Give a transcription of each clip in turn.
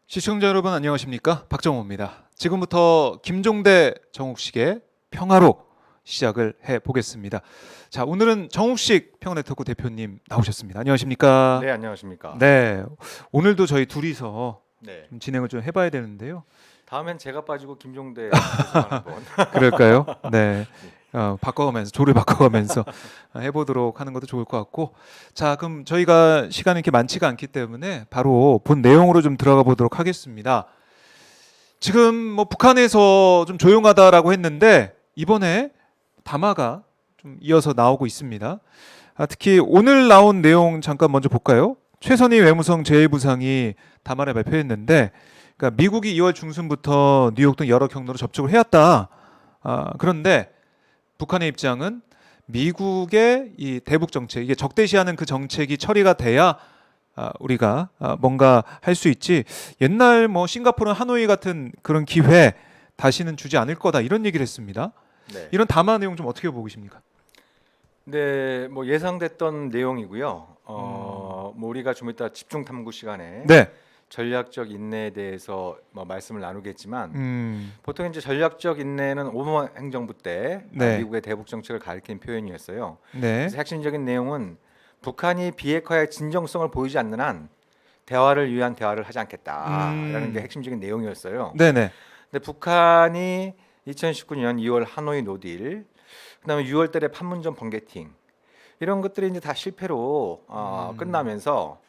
시청자 여러분 안녕하십니까? 박정호입니다. 지금부터 김종대 정욱식의 평화로 시작을 해보겠습니다. 자, 오늘은 정욱식 평화네트워크 대표님 나오셨습니다. 안녕하십니까? 네, 안녕하십니까. 네, 오늘도 저희 둘이서 네. 좀 진행을 좀 해봐야 되는데요. 다음엔 제가 빠지고 김종대 교수만 한번. 그럴까요? 네. 바꿔가면서 조를 바꿔가면서 해보도록 하는 것도 좋을 것 같고, 자, 그럼 저희가 시간이 이렇게 많지가 않기 때문에 바로 본 내용으로 좀 들어가 보도록 하겠습니다. 지금 뭐 북한에서 좀 조용하다라고 했는데 이번에 담화가 좀 이어서 나오고 있습니다. 특히 오늘 나온 내용 잠깐 먼저 볼까요? 최선희 외무성 제1부상이 담화를 발표했는데, 그러니까 미국이 2월 중순부터 뉴욕 등 여러 경로로 접촉을 해왔다. 그런데 북한의 입장은 미국의 이 대북 정책, 이게 적대시하는 그 정책이 처리가 돼야 우리가 뭔가 할 수 있지. 옛날 뭐 싱가포르, 하노이 같은 그런 기회 다시는 주지 않을 거다 이런 얘기를 했습니다. 네. 이런 담화 내용 좀 어떻게 보고 계십니까? 네, 뭐 예상됐던 내용이고요. 뭐 우리가 좀 이따 집중 탐구 시간에 네. 전략적 인내에 대해서 뭐 말씀을 나누겠지만 보통 이제 전략적 인내는 오바마 행정부 때 네. 미국의 대북 정책을 가리키는 표현이었어요. 네. 그래서 핵심적인 내용은 북한이 비핵화의 진정성을 보이지 않는 한 대화를 위한 대화를 하지 않겠다라는 게 핵심적인 내용이었어요. 네네. 근데 북한이 2019년 2월 하노이 노딜, 그다음에 6월 달에 판문점 번개팅 이런 것들이 이제 다 실패로 끝나면서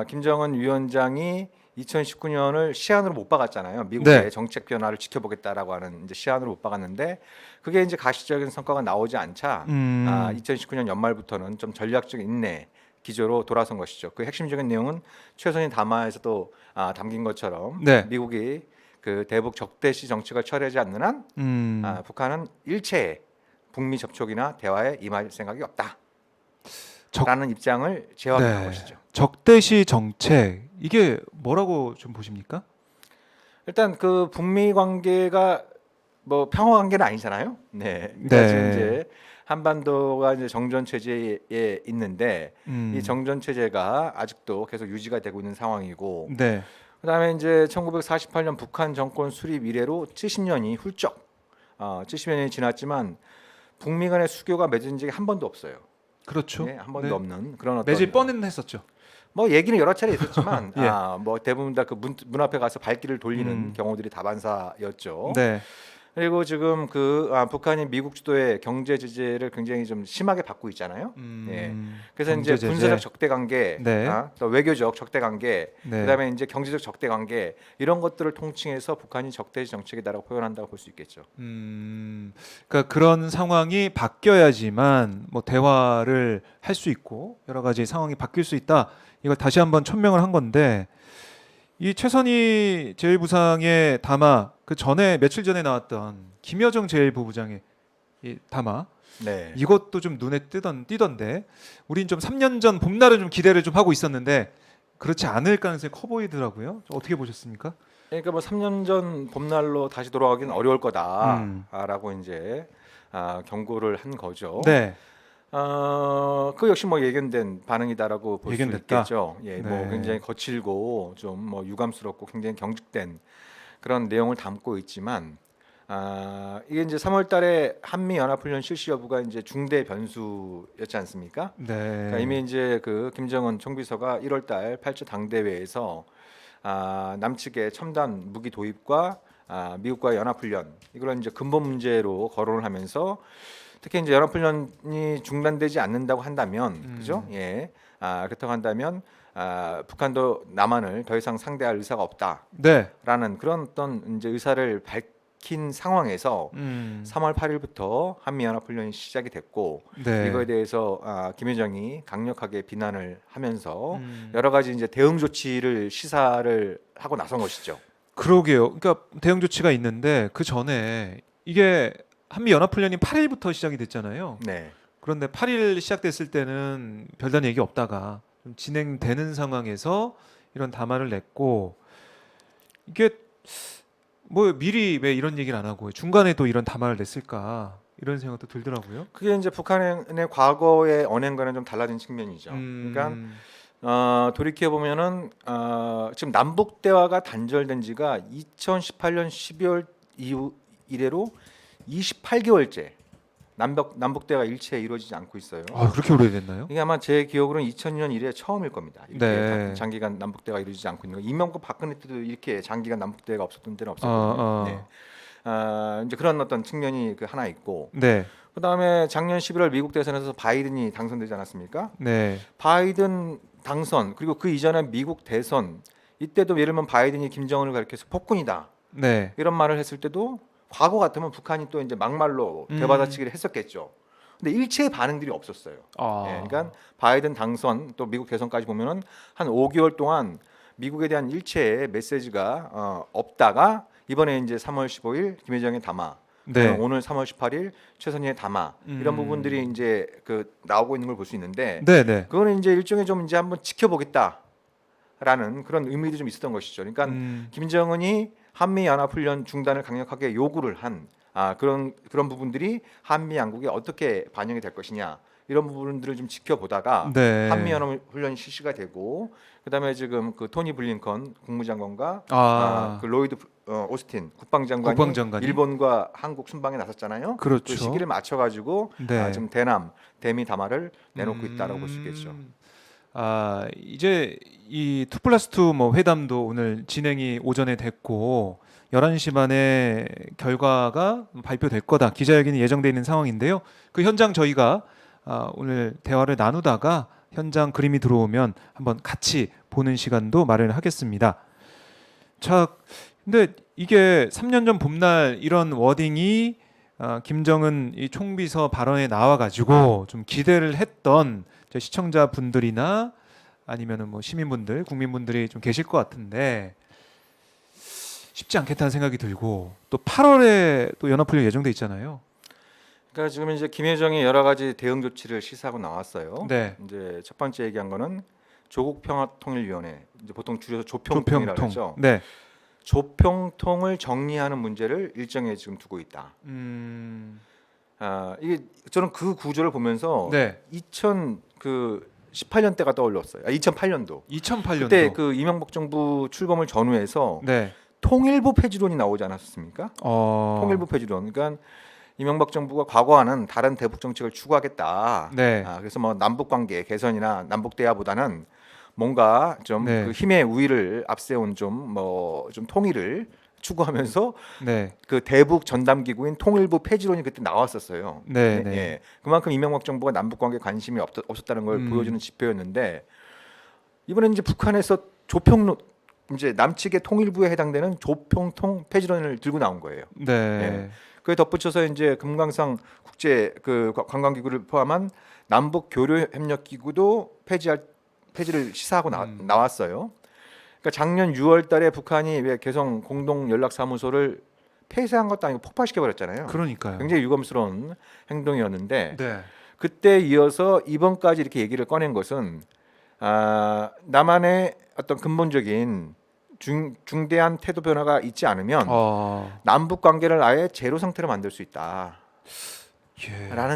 김정은 위원장이 2019년을 시한으로 못 박았잖아요. 미국의 네. 정책 변화를 지켜보겠다라고 하는 이제 시한으로 못 박았는데 그게 이제 가시적인 성과가 나오지 않자 2019년 연말부터는 좀 전략적 인내 기조로 돌아선 것이죠. 그 핵심적인 내용은 최선희 담화에서도 담긴 것처럼 네. 미국이 그 대북 적대시 정책을 처리하지 않는 한 북한은 일체 북미 접촉이나 대화에 임할 생각이 없다라는 입장을 재확인한 네. 것이죠. 적대시 정책 이게 뭐라고 좀 보십니까? 일단 그 북미 관계가 뭐 평화 관계는 아니잖아요. 네. 그러니까 네. 지금 이제 한반도가 이제 정전 체제에 있는데 이 정전 체제가 아직도 계속 유지가 되고 있는 상황이고, 네. 그다음에 이제 1948년 북한 정권 수립 이래로 70년이 훌쩍 70년이 지났지만 북미 간의 수교가 맺은 적이 한 번도 없어요. 그렇죠. 네, 한 번도 네. 없는 그런 어떤 매질 뻔은 했었죠. 뭐 얘기는 여러 차례 있었지만 예. 뭐 대부분 다 그 문 앞에 가서 발길을 돌리는 경우들이 다반사였죠. 네. 그리고 지금 그 북한이 미국 주도의 경제 제재를 굉장히 좀 심하게 받고 있잖아요. 예. 그래서 이제 경제 제재. 군사적 적대 관계, 네. 또 외교적 적대 관계, 네. 그다음에 이제 경제적 적대 관계 이런 것들을 통칭해서 북한이 적대시 정책이다라고 표현한다고 볼 수 있겠죠. 그러니까 그런 상황이 바뀌어야지만 뭐 대화를 할 수 있고 여러 가지 상황이 바뀔 수 있다. 이걸 다시 한번 천명을 한 건데 이 최선희 제1부상의 담화 그 전에 며칠 전에 나왔던 김여정 제1부부장의 이 담화 네. 이것도 좀 눈에 띄던데 우린 좀 3년 전 봄날을 좀 기대를 좀 하고 있었는데 그렇지 않을 가능성이 커 보이더라고요. 어떻게 보셨습니까? 그러니까 뭐 3년 전 봄날로 다시 돌아가기는 어려울 거다라고 이제 경고를 한 거죠. 네. 그 역시 뭐 예견된 반응이다라고 볼 수 예견됐다. 있겠죠. 예, 뭐 네. 굉장히 거칠고 좀 뭐 유감스럽고 굉장히 경직된 그런 내용을 담고 있지만 이게 이제 3월달에 한미 연합훈련 실시 여부가 이제 중대 변수였지 않습니까? 네. 그러니까 이미 이제 그 김정은 총비서가 1월달 8차 당대회에서 남측의 첨단 무기 도입과 미국과의 연합훈련 이걸 이제 근본 문제로 거론을 하면서 특히 이제 연합훈련이 중단되지 않는다고 한다면, 그죠? 예, 그렇다고 한다면 북한도 남한을 더 이상 상대할 의사가 없다라는 네. 그런 어떤 이제 의사를 밝힌 상황에서 3월 8일부터 한미 연합훈련이 시작이 됐고 네. 이거에 대해서 김여정이 강력하게 비난을 하면서 여러 가지 이제 대응 조치를 시사를 하고 나선 것이죠. 그러게요. 그러니까 대응 조치가 있는데 그 전에 이게 한미 연합훈련이 8일부터 시작이 됐잖아요. 네. 그런데 8일 시작됐을 때는 별다른 얘기 없다가 좀 진행되는 상황에서 이런 담화를 냈고 이게 뭐 미리 왜 이런 얘기를 안 하고 중간에 또 이런 담화를 냈을까 이런 생각도 들더라고요. 그게 이제 북한의 과거의 언행과는 좀 달라진 측면이죠. 그러니까 돌이켜 보면은 지금 남북 대화가 단절된 지가 2018년 12월 이후 이래로 28개월째 남북 대화가 일체 이루어지지 않고 있어요. 아, 그렇게 오래됐나요? 이게 아마 제 기억으로는 2000년 이래 처음일 겁니다. 이렇게 네. 장기간 남북 대화가 이루어지지 않고 있는 거. 이명박 박근혜 때도 이렇게 장기간 남북 대화가 없었던 때는 어, 없었거든요. 어. 네. 이제 그런 어떤 측면이 그 하나 있고, 네. 그다음에 작년 11월 미국 대선에서 바이든이 당선되지 않았습니까? 네. 바이든 당선 그리고 그 이전에 미국 대선 이때도 예를 들면 바이든이 김정은을 가리켜서 폭군이다 네. 이런 말을 했을 때도 과거 같으면 북한이 또 이제 막말로 대받아치기를 했었겠죠. 근데 일체의 반응들이 없었어요. 아. 예, 그러니까 바이든 당선 또 미국 대선까지 보면은 한 5개월 동안 미국에 대한 일체의 메시지가 없다가 이번에 이제 3월 15일 김여정의 담화, 네. 오늘 3월 18일 최선희의 담화 이런 부분들이 이제 그 나오고 있는 걸 볼 수 있는데 네, 네. 그거는 이제 일종의 좀 이제 한번 지켜보겠다라는 그런 의미도 좀 있었던 것이죠. 그러니까 김정은이 한미 연합 훈련 중단을 강력하게 요구를 한 그런 부분들이 한미 양국에 어떻게 반영이 될 것이냐 이런 부분들을 좀 지켜보다가 네. 한미 연합 훈련이 실시가 되고 그다음에 지금 그 토니 블링컨 국무장관과 그 로이드 오스틴 국방장관이 일본과 한국 순방에 나섰잖아요. 그렇죠. 그 시기를 맞춰가지고 네. 지금 대미 담화를 내놓고 있다라고 볼 수 있겠죠. 이제 이 2+2 뭐 회담도 오늘 진행이 오전에 됐고 11시 반에 결과가 발표될 거다. 기자회견이 예정돼 있는 상황인데요. 그 현장 저희가 오늘 대화를 나누다가 현장 그림이 들어오면 한번 같이 보는 시간도 마련하겠습니다. 자, 근데 이게 3년 전 봄날 이런 워딩이 김정은 이 총비서 발언에 나와가지고 좀 기대를 했던 시청자분들이나 아니면은 뭐 시민분들, 국민분들이 좀 계실 것 같은데 쉽지 않겠다는 생각이 들고 또 8월에 또 연합훈련 예정돼 있잖아요. 그러니까 지금 이제 김여정이 여러 가지 대응 조치를 시사하고 나왔어요. 네. 이제 첫 번째 얘기한 거는 조국평화통일위원회, 이제 보통 줄여서 조평통이라고 하죠. 네. 조평통을 정리하는 문제를 일정에 지금 두고 있다. 이게 저는 그 구조를 보면서 네. 2018년 때가 떠올랐어요. 2008년도. 2008년도. 그때 그 이명박 정부 출범을 전후해서 네. 통일부 폐지론이 나오지 않았습니까? 통일부 폐지론. 그러니까 이명박 정부가 과거와는 다른 대북 정책을 추구하겠다. 네. 그래서 뭐 남북 관계 개선이나 남북 대화보다는 뭔가 좀 네. 그 힘의 우위를 앞세운 좀 통일을 추구하면서 네. 그 대북 전담 기구인 통일부 폐지론이 그때 나왔었어요. 네. 네. 예. 그만큼 이명박 정부가 남북 관계 관심이 없었다는 걸 보여주는 지표였는데 이번에 이제 북한에서 이제 남측의 통일부에 해당되는 조평통 폐지론을 들고 나온 거예요. 네. 예. 그에 덧붙여서 이제 금강산 국제 그 관광기구를 포함한 남북 교류 협력 기구도 폐지를 시사하고 나왔어요. 그러니까 작년 6월달에 북한이 왜 개성 공동 연락사무소를 폐쇄한 것도 아니고 폭파시켜 버렸잖아요. 그러니까요. 굉장히 유감스러운 행동이었는데 네. 그때 이어서 이번까지 이렇게 얘기를 꺼낸 것은 남한의 어떤 근본적인 중대한 태도 변화가 있지 않으면 남북 관계를 아예 제로 상태로 만들 수 있다라는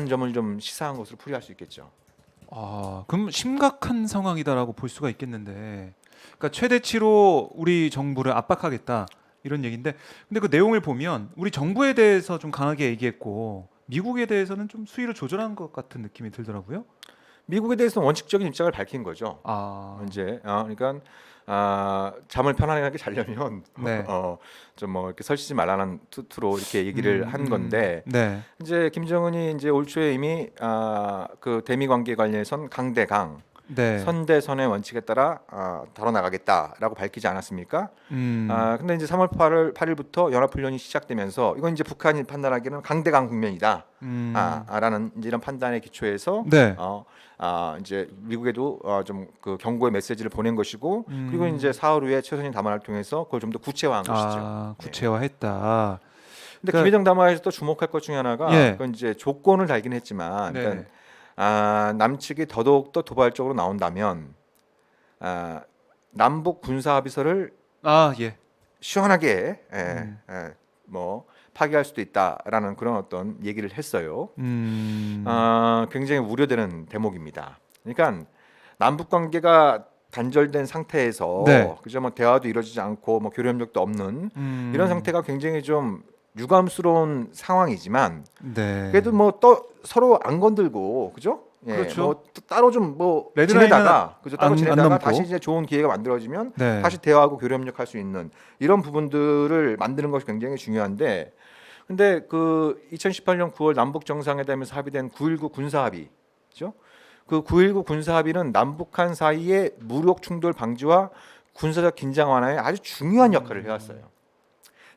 점을 좀 시사한 것으로 풀이할 수 있겠죠. 그럼 심각한 상황이다라고 볼 수가 있겠는데, 그러니까 최대치로 우리 정부를 압박하겠다 이런 얘기인데, 근데 그 내용을 보면 우리 정부에 대해서 좀 강하게 얘기했고 미국에 대해서는 좀 수위를 조절한 것 같은 느낌이 들더라고요. 미국에 대해서는 원칙적인 입장을 밝힌 거죠. 이제 그러니까 잠을 편안하게 자려면 네. 좀 뭐 이렇게 설치지 말라는 투로 이렇게 얘기를 한 건데 네. 이제 김정은이 이제 올 초에 이미 그 대미 관계 관련해선 강대강 네. 선대선의 원칙에 따라 다뤄나가겠다라고 밝히지 않았습니까? 근데 이제 3월 8일부터 연합훈련이 시작되면서 이건 이제 북한이 판단하기에는 강대강 국면이다. 라는 이제 이런 판단에 기초해서 네. 이제 미국에도 좀 그 경고의 메시지를 보낸 것이고 그리고 이제 사흘 후에 최선희 담화를 통해서 그걸 좀 더 구체화한 것이죠. 구체화했다. 근데 김여정 담화에서 또 주목할 것 중에 하나가 그건 이제 조건을 달긴 했지만 그러니까 남측이 더더욱 더 도발적으로 나온다면 남북 군사 합의서를 시원하게 뭐 파기할 수도 있다라는 그런 어떤 얘기를 했어요. 굉장히 우려되는 대목입니다. 그러니까 남북 관계가 단절된 상태에서 네. 그죠? 뭐 대화도 이루어지지 않고 뭐 교류 협력도 없는 이런 음. 상태가 굉장히 좀 유감스러운 상황이지만 네. 그래도 뭐 또 서로 안 건들고 그죠? 예, 그렇죠. 뭐 따로 좀 뭐 레드라인은 지내다가 그죠? 따로 안 지내다가 넘고. 다시 이제 좋은 기회가 만들어지면 네. 다시 대화하고 교류 협력할 수 있는 이런 부분들을 만드는 것이 굉장히 중요한데 근데 그 2018년 9월 남북 정상회담에서 합의된 9.19 군사 합의죠. 그 9.19 군사 합의는 남북한 사이의 무력 충돌 방지와 군사적 긴장 완화에 아주 중요한 역할을 해왔어요.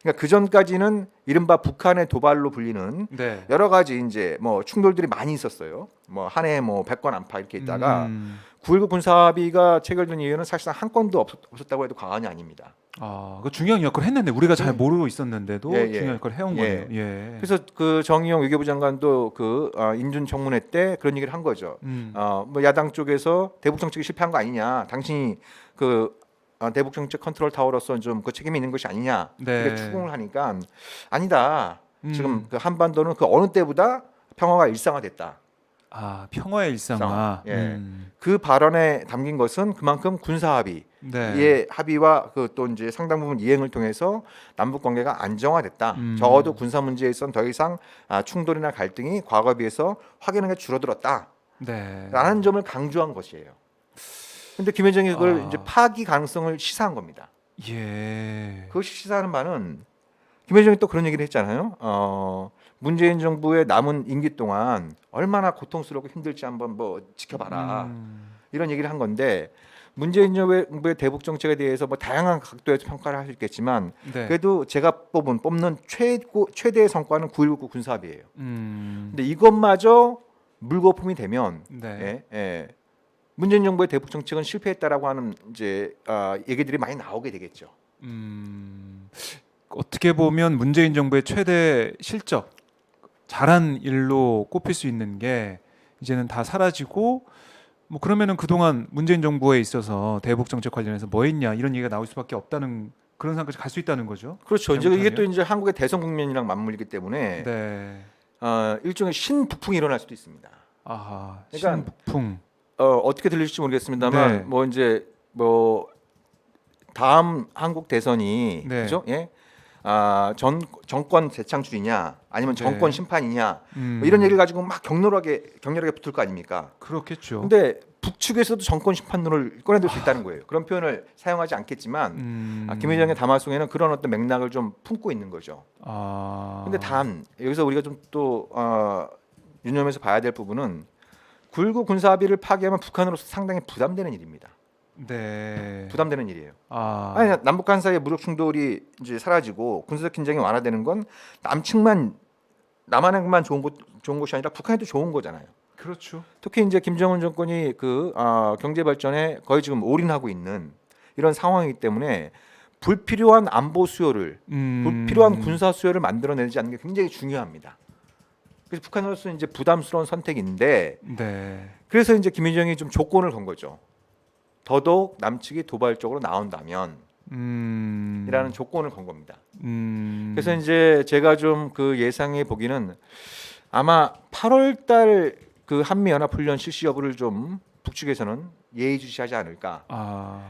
그러니까 그 전까지는 이른바 북한의 도발로 불리는 네. 여러 가지 이제 뭐 충돌들이 많이 있었어요. 뭐 한 해에 뭐 100건 안팎 이렇게 있다가 9.19 군사 합의가 체결된 이유는 사실상 한 건도 없었다고 해도 과언이 아닙니다. 아, 그 중요한 역할을 했는데 우리가 잘 예. 모르고 있었는데도 예, 예. 중요한 역할을 해온 예. 거네요. 예. 그래서 그 정의용 외교부 장관도 그 인준 청문회 때 그런 얘기를 한 거죠. 뭐 야당 쪽에서 대북 정책이 실패한 거 아니냐? 당신이 그 대북 정책 컨트롤 타워로서 좀 그 책임이 있는 것이 아니냐? 네. 이렇게 추궁을 하니까 아니다. 지금 음. 그 한반도는 그 어느 때보다 평화가 일상화됐다. 아, 평화의 일상화. 예. 그 발언에 담긴 것은 그만큼 군사 합의 네. 의 합의와 그 또 이제 상당 부분 이행을 통해서 남북 관계가 안정화됐다. 적어도 군사 문제에선 더 이상 충돌이나 갈등이 과거에 비해서 확연하게 줄어들었다. 네. 라는 점을 강조한 것이에요. 근데 김여정이 그걸 이제 파기 가능성을 시사한 겁니다. 예. 그것이 시사하는 바는 김여정이 또 그런 얘기를 했잖아요. 문재인 정부의 남은 임기 동안 얼마나 고통스럽고 힘들지 한번 뭐 지켜봐라. 이런 얘기를 한 건데 문재인 정부의 대북 정책에 대해서 뭐 다양한 각도에서 평가를 할 수 있겠지만 네. 그래도 제가 뽑는 최대의 성과는 9.19 군사합의예요. 음. 근데 이것마저 물거품이 되면 네. 문재인 정부의 대북 정책은 실패했다라고 하는 이제 얘기들이 많이 나오게 되겠죠. 어떻게 보면 문재인 정부의 최대 실적, 잘한 일로 꼽힐 수 있는 게 이제는 다 사라지고 뭐 그러면은 그동안 문재인 정부에 있어서 대북 정책 관련해서 뭐 했냐 이런 얘기가 나올 수밖에 없다는 그런 상황까지 갈 수 있다는 거죠. 그렇죠. 이제 이게 잘못하면. 또 이제 한국의 대선 국면이랑 맞물리기 때문에 네. 일종의 신북풍이 일어날 수도 있습니다. 아하. 그러니까 신북풍. 어떻게 들릴지 모르겠습니다만 네. 뭐 이제 뭐 다음 한국 대선이 네. 그죠? 예. 정권 재창출이냐 아니면 네. 정권 심판이냐 뭐 이런 얘기를 가지고 막 격렬하게 붙을 거 아닙니까? 그렇겠죠. 근데 북측에서도 정권 심판론을 꺼내들 수 있다는 거예요. 그런 표현을 사용하지 않겠지만 김여정의 담화 속에는 그런 어떤 맥락을 좀 품고 있는 거죠. 근데 단 여기서 우리가 좀 또 유념해서 봐야 될 부분은 9.19 군사 합의를 파기하면 북한으로서 상당히 부담되는 일입니다. 네. 부담되는 일이에요. 아. 아니 남북한 사이의 무력 충돌이 이제 사라지고 군사적 긴장이 완화되는 건 남한에만 좋은 것이 아니라 북한에도 좋은 거잖아요. 그렇죠. 특히 이제 김정은 정권이 그 경제 발전에 거의 지금 올인하고 있는 이런 상황이기 때문에 불필요한 안보 수요를 불필요한 군사 수요를 만들어내지 않는 게 굉장히 중요합니다. 그래서 북한으로서는 이제 부담스러운 선택인데 네. 그래서 이제 김여정이 좀 조건을 건 거죠. 더더욱 남측이 도발적으로 나온다면 이라는 조건을 건 겁니다. 그래서 이제 제가 좀 그 예상해 보기는 아마 8월달 그 한미 연합 훈련 실시 여부를 좀 북측에서는 예의주시하지 않을까.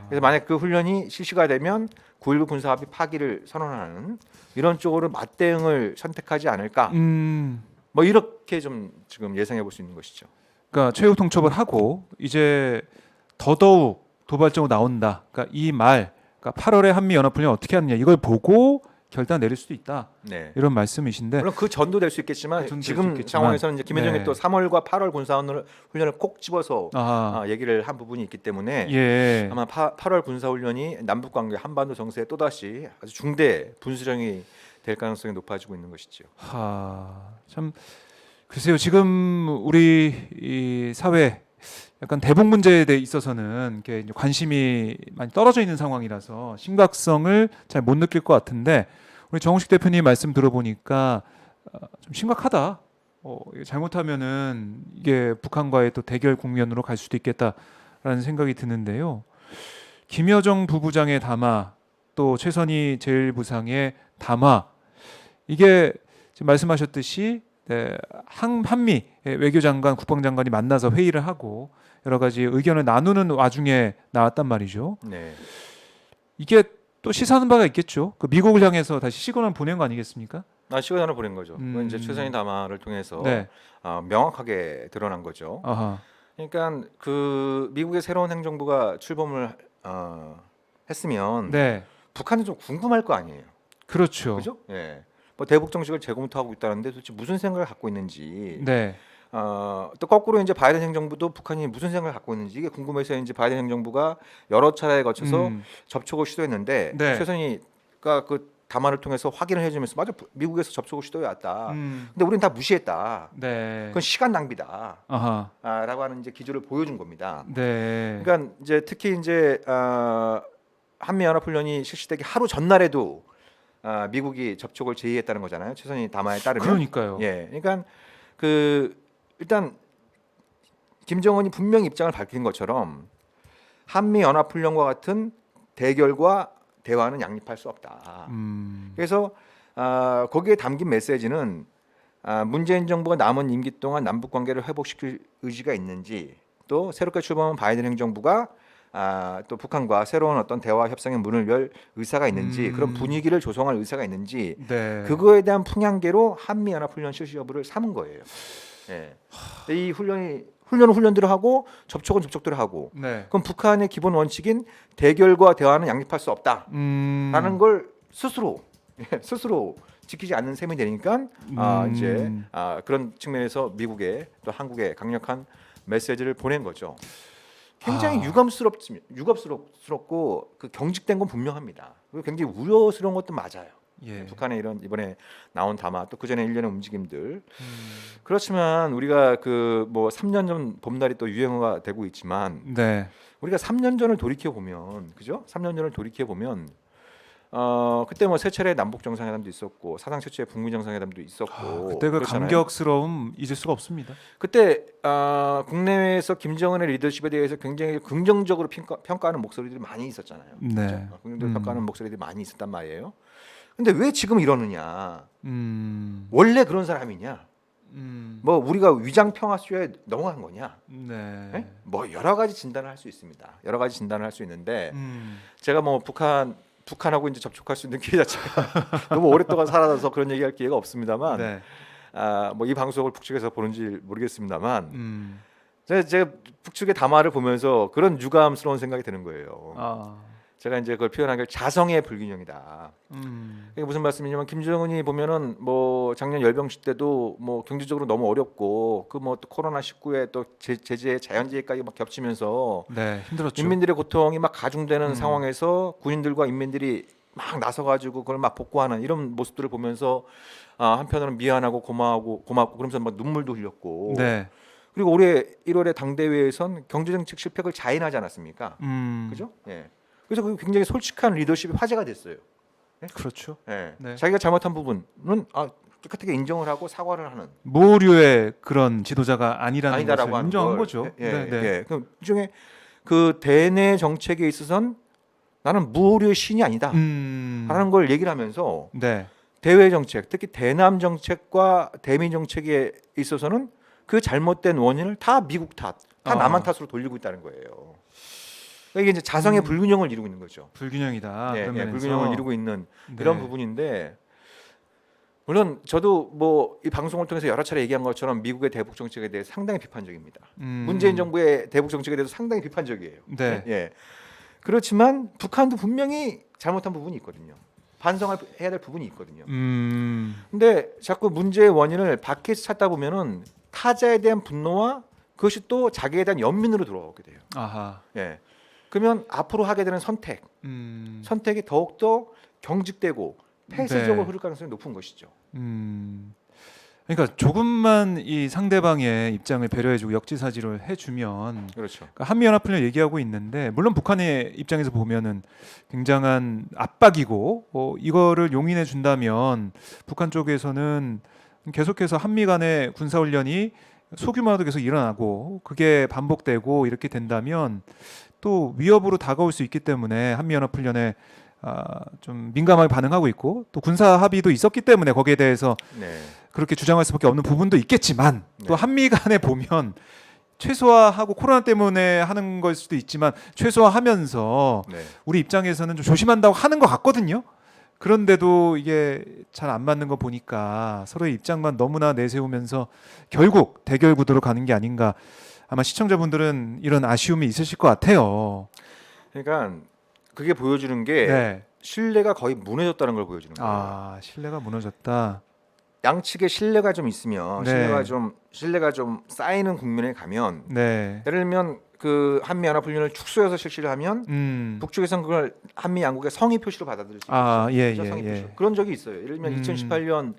그래서 만약 그 훈련이 실시가 되면 9.19 군사 합의 파기를 선언하는 이런 쪽으로 맞대응을 선택하지 않을까. 뭐 이렇게 좀 지금 예상해 볼 수 있는 것이죠. 그러니까 최후 통첩을 하고 이제 더더욱 도발적으로 나온다. 그러니까 이 말, 그러니까 8월에 한미 연합훈련 어떻게 하느냐 이걸 보고 결단 내릴 수도 있다. 네. 이런 말씀이신데. 물론 그 전도 될 수 있겠지만 그 전도 지금 될수 있겠지만, 상황에서는 이제 김여정이 네. 또 3월과 8월 군사 훈련을 꼭 집어서 아, 얘기를 한 부분이 있기 때문에 예. 아마 8월 군사 훈련이 남북 관계 한반도 정세에 또다시 아주 중대 분수령이 될 가능성이 높아지고 있는 것이죠. 참 글쎄요. 지금 우리 이 사회 약간 대북 문제에 대해 있어서는 이렇게 이제 관심이 많이 떨어져 있는 상황이라서 심각성을 잘 못 느낄 것 같은데 우리 정우식 대표님 말씀 들어보니까 좀 심각하다. 이게 잘못하면은 이게 북한과의 또 대결 국면으로 갈 수도 있겠다라는 생각이 드는데요. 김여정 부부장의 담화, 또 최선희 제1부상의 담화, 이게 지금 말씀하셨듯이 한미 외교장관, 국방장관이 만나서 회의를 하고 여러 가지 의견을 나누는 와중에 나왔단 말이죠. 네. 이게 또 시사하는 바가 있겠죠. 그 미국을 향해서 다시 시그널 보낸 거 아니겠습니까? 시간을 보낸 거죠. 그건 이제 최선희 담화를 통해서 네. 명확하게 드러난 거죠. 아하. 그러니까 그 미국의 새로운 행정부가 출범을 했으면 네. 북한은 좀 궁금할 거 아니에요. 그렇죠. 그죠? 예. 뭐 대북 정책을 재검토하고 있다는데 도대체 무슨 생각을 갖고 있는지. 네. 또 거꾸로 이제 바이든 행정부도 북한이 무슨 생각을 갖고 있는지 이게 궁금해서 이제 바이든 행정부가 여러 차례에 거쳐서 접촉을 시도했는데 네. 최선희가 그 담화를 통해서 확인을 해주면서 맞아 미국에서 접촉을 시도해왔다. 음. 근데 우리는 다 무시했다. 네. 그건 시간 낭비다. 아하. 라고 하는 이제 기조를 보여준 겁니다. 네. 그러니까 이제 특히 이제 한미 연합 훈련이 실시되기 하루 전날에도 미국이 접촉을 제의했다는 거잖아요. 최선희 담화에 따르면. 그러니까요. 예. 그러니까 그 일단 김정은이 분명히 입장을 밝힌 것처럼 한미 연합 훈련과 같은 대결과 대화는 양립할 수 없다. 그래서 거기에 담긴 메시지는 문재인 정부가 남은 임기 동안 남북 관계를 회복시킬 의지가 있는지, 또 새롭게 출범한 바이든 행정부가 또 북한과 새로운 어떤 대화 협상의 문을 열 의사가 있는지, 그런 분위기를 조성할 의사가 있는지, 네. 그거에 대한 풍향계로 한미 연합 훈련 실시 여부를 삼은 거예요. 예. 근데 이 훈련은 훈련대로 하고 접촉은 접촉대로 하고. 네. 그럼 북한의 기본 원칙인 대결과 대화는 양립할 수 없다라는 걸 스스로 지키지 않는 셈이 되니까 이제 그런 측면에서 미국에 또 한국에 강력한 메시지를 보낸 거죠. 굉장히 유감스럽고 그 경직된 건 분명합니다. 그리고 굉장히 우려스러운 것도 맞아요. 예. 북한의 이런 이번에 나온 담화 또 그전에 일련의 움직임들. 그렇지만 우리가 그 뭐 3년 전 봄날이 또 유행어가 되고 있지만 네. 우리가 3년 전을 돌이켜 보면, 그죠? 3년 전을 돌이켜 보면 그때 뭐 세 차례 남북 정상회담도 있었고 사상 최초의 북미 정상회담도 있었고. 그때 그 그렇잖아요. 감격스러움 잊을 수가 없습니다. 그때 국내외에서 김정은의 리더십에 대해서 굉장히 긍정적으로 평가하는 목소리들이 많이 있었잖아요. 네. 그렇죠? 긍정적으로 평가하는 목소리들이 많이 있었단 말이에요. 근데 왜 지금 이러느냐? 원래 그런 사람이냐? 뭐 우리가 위장 평화쇼에 넘어간 거냐? 네. 네? 뭐 여러 가지 진단을 할 수 있습니다. 여러 가지 진단을 할 수 있는데 제가 뭐 북한하고 이제 접촉할 수 있는 기회 자체가 너무 오랫동안 살아서 그런 얘기할 기회가 없습니다만, 네. 뭐 이 방송을 북측에서 보는지 모르겠습니다만, 제가 북측의 담화를 보면서 그런 유감스러운 생각이 드는 거예요. 제가 이제 그걸 표현한 게 자성의 불균형이다. 이게 무슨 말씀이냐면 김정은이 보면은 뭐 작년 열병식 때도 뭐 경제적으로 너무 어렵고 그 뭐 또 코로나 19에 또 제재 자연재해까지 막 겹치면서 네, 힘들었죠. 인민들의 고통이 막 가중되는 상황에서 군인들과 인민들이 막 나서가지고 그걸 막 복구하는 이런 모습들을 보면서 한편으로는 미안하고 고맙고 그러면서 막 눈물도 흘렸고. 네. 그리고 올해 1월에 당대회에선 경제정책 실패를 자인하지 않았습니까? 그죠? 예. 그래서 그 굉장히 솔직한 리더십이 화제가 됐어요. 네? 그렇죠. 예. 네. 자기가 잘못한 부분은 깨끗하게 인정을 하고 사과를 하는. 모류의 그런 지도자가 아니라는 아니다라고 것을 하는 인정한 걸. 거죠. 예, 네, 네. 예. 그 중에 그 대내 정책에 있어서는 나는 무오류의 신이 아니다. 라는 걸 얘기를 하면서 네. 대외 정책, 특히 대남 정책과 대미 정책에 있어서는 그 잘못된 원인을 다 미국 탓, 다 남한 탓으로 돌리고 있다는 거예요. 그러니까 이게 이제 자성의 불균형을 이루고 있는 거죠. 불균형이다. 예, 그런 예, 면에서. 불균형을 이루고 있는 네. 이런 부분인데, 물론 저도 뭐 이 방송을 통해서 여러 차례 얘기한 것처럼 미국의 대북 정책에 대해 상당히 비판적입니다. 문재인 정부의 대북 정책에 대해서 상당히 비판적이에요. 네. 예. 그렇지만 북한도 분명히 잘못한 부분이 있거든요. 반성을 해야 될 부분이 있거든요. 근데 자꾸 문제의 원인을 밖에서 찾다 보면은 타자에 대한 분노와 그것이 또 자기에 대한 연민으로 돌아오게 돼요. 아하. 예. 그러면 앞으로 하게 되는 선택이 더욱더 경직되고 폐쇄적으로 흐를 가능성이 높은 것이죠. 그러니까 조금만 이 상대방의 입장을 배려해주고 역지사지를 해주면, 그렇죠. 그러니까 한미연합훈련 얘기하고 있는데 물론 북한의 입장에서 보면은 굉장한 압박이고 이거를 용인해 준다면 북한 쪽에서는 계속해서 한미 간의 군사훈련이 소규모라도 계속 일어나고 그게 반복되고 이렇게 된다면 또 위협으로 다가올 수 있기 때문에 한미연합훈련에 좀 민감하게 반응하고 있고 또 군사 합의도 있었기 때문에 거기에 대해서 네. 그렇게 주장할 수밖에 없는 부분도 있겠지만 또 네. 한미 간에 보면 최소화하고 코로나 때문에 하는 걸 수도 있지만 최소화하면서 네. 우리 입장에서는 좀 조심한다고 하는 것 같거든요. 그런데도 이게 잘 안 맞는 거 보니까 서로의 입장만 너무나 내세우면서 결국 대결 구도로 가는 게 아닌가. 아마 시청자분들은 이런 아쉬움이 있으실 것 같아요. 그러니까 그게 보여주는 게 네. 신뢰가 거의 무너졌다는 걸 보여주는 거예요. 아, 신뢰가 무너졌다. 양측에 신뢰가 좀 있으면 네. 신뢰가 좀 쌓이는 국면에 가면 네. 예를 들면 그 한미 연합훈련을 축소해서 실시를 하면 북쪽에서는 그걸 한미 양국의 성의 표시로 받아들일 수 있죠. 아, 예, 그죠? 예, 성의 표시. 예. 그런 적이 있어요. 예를 들면 2018년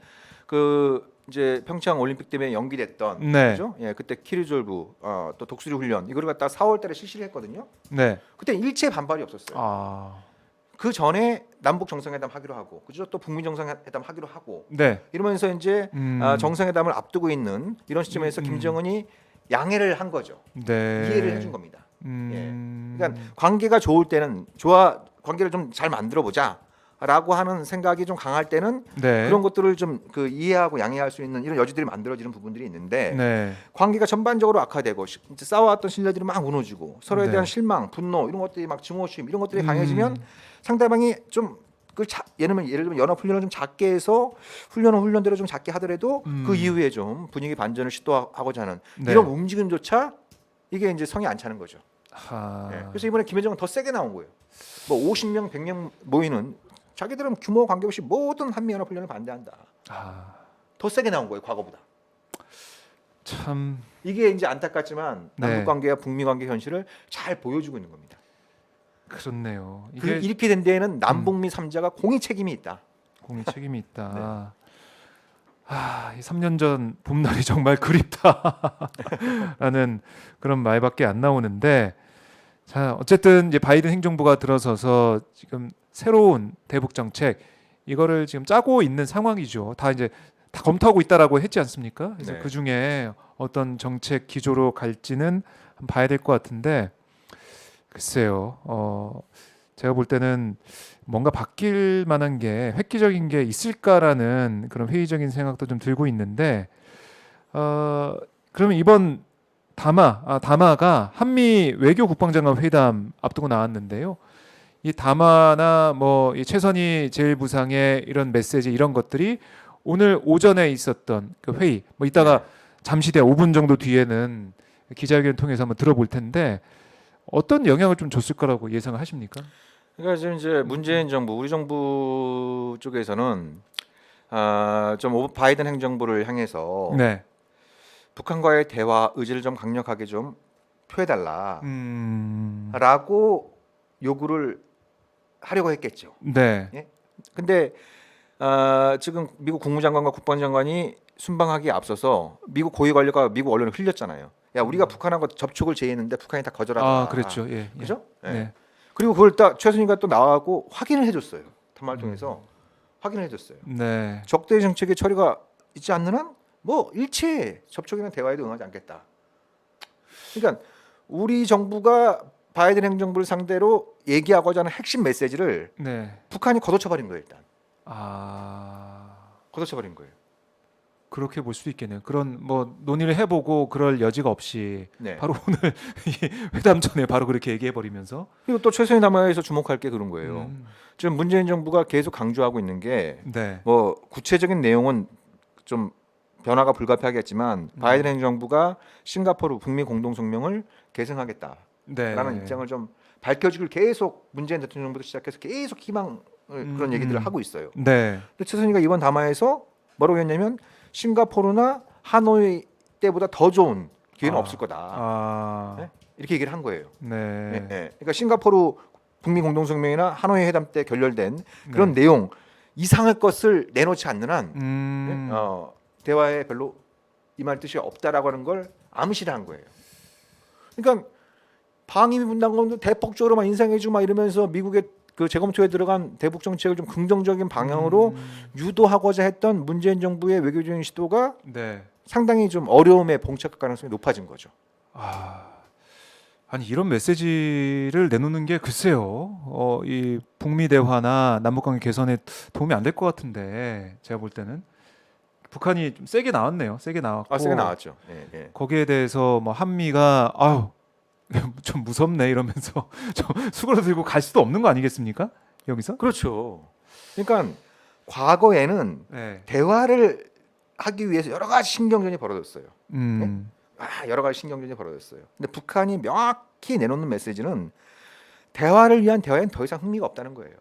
그 이제 평창 올림픽 때문에 연기됐던 네. 그죠? 예, 그때 키르졸브 또 독수리 훈련 이걸 갖다 4월달에 실시를 했거든요. 네. 그때 일체 반발이 없었어요. 아, 그 전에 남북 정상회담 하기로 하고 그죠? 또 북미 정상회담 하기로 하고 네. 이러면서 이제 정상회담을 앞두고 있는 이런 시점에서 김정은이 양해를 한 거죠. 네. 이해를 해준 겁니다. 음, 그러니까 관계가 좋을 때는 관계를 좀 잘 만들어 보자라고 하는 생각이 좀 강할 때는 네. 그런 것들을 좀 그 이해하고 양해할 수 있는 이런 여지들이 만들어지는 부분들이 있는데 네. 관계가 전반적으로 악화되고 이제 쌓아왔던 신뢰들이 막 무너지고 서로에 네. 대한 실망, 분노 이런 것들이 막 증오심 이런 것들이 강해지면 상대방이 좀 예를 들면 연합훈련을 좀 작게 해서 훈련대로 좀 작게 하더라도 그 이후에 좀 분위기 반전을 시도하고자 하는 네. 이런 움직임조차 이게 이제 성이 안 차는 거죠. 아, 그래서 이번에 김여정은 더 세게 나온 거예요. 뭐 50명, 100명 모이는 자기들은 규모 관계없이 모든 한미연합훈련을 반대한다. 아, 더 세게 나온 거예요, 과거보다. 참, 이게 이제 안타깝지만 네. 남북 관계와 북미 관계 현실을 잘 보여주고 있는 겁니다. 그렇네요. 그 이게 이렇게 된 데에는 남북미 3자가 공의 책임이 있다. 공의 책임이 있다. 아, 이 3년 전 봄날이 정말 그립다라는 그런 말밖에 안 나오는데, 자, 어쨌든 이제 바이든 행정부가 들어서서 지금 새로운 대북 정책 이거를 지금 짜고 있는 상황이죠. 다 이제 다 검토하고 있다라고 했지 않습니까? 그래서 네. 그 중에 어떤 정책 기조로 갈지는 한번 봐야 될 것 같은데, 글쎄요. 제가 볼 때는 뭔가 바뀔 만한 게 획기적인 게 있을까라는 그런 회의적인 생각도 좀 들고 있는데, 그러면 이번 담화가 한미 외교 국방장관 회담 앞두고 나왔는데요. 이 담화나 뭐 이 최선희 제일부상의 이런 메시지 이런 것들이 오늘 오전에 있었던 그 회의, 뭐 이따가 잠시 뒤에 5분 정도 뒤에는 기자회견 통해서 한번 들어볼 텐데 어떤 영향을 좀 줬을 거라고 예상을 하십니까? 그러니까 지금 이제 문재인 정부, 우리 정부 쪽에서는 좀 바이든 행정부를 향해서 네. 북한과의 대화 의지를 좀 강력하게 좀 표해달라라고 요구를 하려고 했겠죠. 네. 근데 지금 미국 국무장관과 국방장관이 순방하기에 앞서서 미국 고위 관료가 미국 언론을 흘렸잖아요. 야, 우리가 북한하고 접촉을 제의했는데 북한이 다 거절하더라. 아, 그렇죠. 예. 예. 그죠? 예. 네. 그리고 그걸 딱 최순희가 또 나와고 확인을 해줬어요. 담화를 통해서 확인을 해줬어요. 네. 적대 정책의 처리가 있지 않는 한 뭐 일체 접촉이나 대화에도 응하지 않겠다. 그러니까 우리 정부가 바이든 행정부를 상대로 얘기하고자 하는 핵심 메시지를 네. 북한이 걷어쳐버린 거예요. 일단 걷어쳐버린 거예요. 그렇게 볼 수도 있겠네요. 그런 뭐 논의를 해보고 그럴 여지가 없이 네. 바로 오늘 이 회담 전에 바로 그렇게 얘기해 버리면서 그리고 또 최선희 담화에서 주목할 게 그런 거예요. 지금 문재인 정부가 계속 강조하고 있는 게 네. 뭐 구체적인 내용은 좀 변화가 불가피하겠지만 바이든 행정부가 싱가포르 북미 공동성명을 계승하겠다라는 네. 입장을 좀 밝혀주길 계속 문재인 대통령부터 시작해서 계속 희망 그런 얘기들을 하고 있어요. 네. 근데 최선희가 이번 담화에서 뭐라고 했냐면 싱가포르나 하노이 때보다 더 좋은 기회는 없을 거다. 네? 이렇게 얘기를 한 거예요. 네. 네, 네. 그러니까 싱가포르 북미 공동성명이나 하노이 회담 때 결렬된 그런 내용 이상의 것을 내놓지 않는 한 대화에 별로 임할 뜻이 없다라고 하는 걸 암시를 한 거예요. 그러니까 방위비 분담금도 대폭적으로만 인상해주고 막 이러면서 미국의 그 재검토에 들어간 대북 정책을 좀 긍정적인 방향으로 유도하고자 했던 문재인 정부의 외교적인 시도가 네. 상당히 좀 어려움에 봉착할 가능성이 높아진 거죠. 아니 이런 메시지를 내놓는 게 글쎄요. 이 북미 대화나 남북 관계 개선에 도움이 안 될 것 같은데 제가 볼 때는 북한이 좀 세게 나왔네요. 세게 나왔고 세게 나왔죠. 예, 예. 거기에 대해서 뭐 한미가 아유 좀 무섭네 이러면서 좀 수그러들고 갈 수도 없는 거 아니겠습니까? 여기서? 그렇죠. 그러니까 과거에는 네. 대화를 하기 위해서 여러 가지 신경전이 벌어졌어요. 여러 가지 신경전이 벌어졌어요. 근데 북한이 명확히 내놓는 메시지는 대화를 위한 대화엔 더 이상 흥미가 없다는 거예요.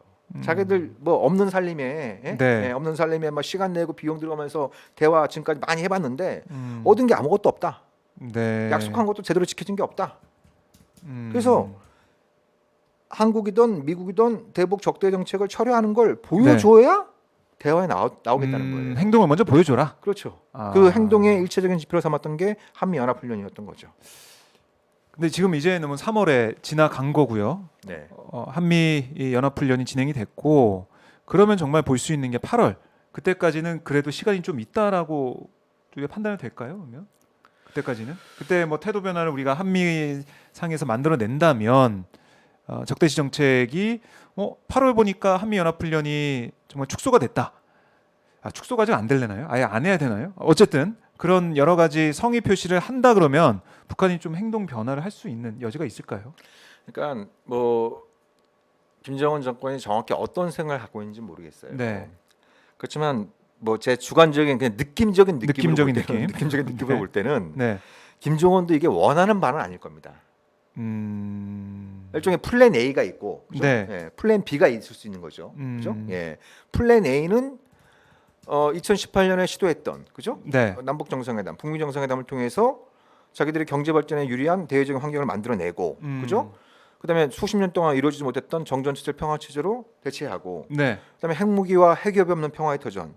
자기들 뭐 없는 살림에 네. 없는 살림에 막 시간 내고 비용 들어가면서 대화 지금까지 많이 해봤는데 음. 얻은 게 아무것도 없다. 네. 약속한 것도 제대로 지켜진 게 없다. 음. 그래서 한국이든 미국이든 대북 적대 정책을 철회하는 걸 보여줘야 대화에 나오겠다는 거예요. 행동을 먼저 보여줘라. 그렇죠. 아. 그 행동의 일체적인 지표로 삼았던 게 한미 연합 훈련이었던 거죠. 근데 지금 이제는 3월에 지나간 거고요. 네. 한미 이 연합훈련이 진행이 됐고 그러면 정말 볼 수 있는 게 8월 그때까지는 그래도 시간이 좀 있다라고 우리가 판단이 될까요? 그러면 그때까지는 그때 뭐 태도 변화를 우리가 한미 상에서 만들어낸다면 적대시 정책이 8월 보니까 한미 연합훈련이 정말 축소가 됐다. 축소가 아직 안 될래나요? 아예 안 해야 되나요? 어쨌든 그런 여러 가지 성의 표시를 한다 그러면 북한이 좀 행동 변화를 할 수 있는 여지가 있을까요? 그러니까 뭐 김정은 정권이 정확히 어떤 생각을 갖고 있는지 모르겠어요. 네. 그렇지만 뭐 제 주관적인 그냥 느낌적인 느낌적인 느낌. 느낌적인 느낌을 네. 볼 때는 네. 김정은도 이게 원하는 바는 아닐 겁니다. 일종의 플랜 A가 있고, 그죠? 네. 예, 플랜 B가 있을 수 있는 거죠. 그죠? 예, 플랜 A는 2018년에 시도했던, 그죠? 네. 남북 정상회담, 북미 정상회담을 통해서 자기들의 경제 발전에 유리한 대외적인 환경을 만들어내고, 그죠? 그다음에 수십 년 동안 이루어지지 못했던 정전 체제 평화 체제로 대체하고, 네. 그다음에 핵무기와 핵기업이 없는 평화의 터전.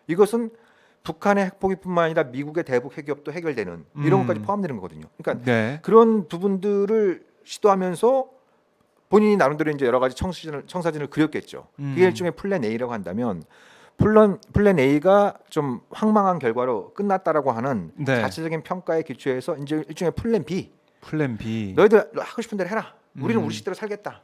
이것은 북한의 핵포기뿐만 아니라 미국의 대북 핵기업도 해결되는 이런 것까지 포함되는 거거든요. 그러니까 네. 그런 부분들을 시도하면서 본인이 나름대로 이제 여러 가지 청사진을 그렸겠죠. 그게 일종의 플랜 A라고 한다면 플랜 A가 좀 황망한 결과로 끝났다라고 하는 네. 자체적인 평가에 기초해서 이제 일종의 플랜 B. 플랜 B. 너희들 하고 싶은 대로 해라. 우리는 우리 식대로 살겠다.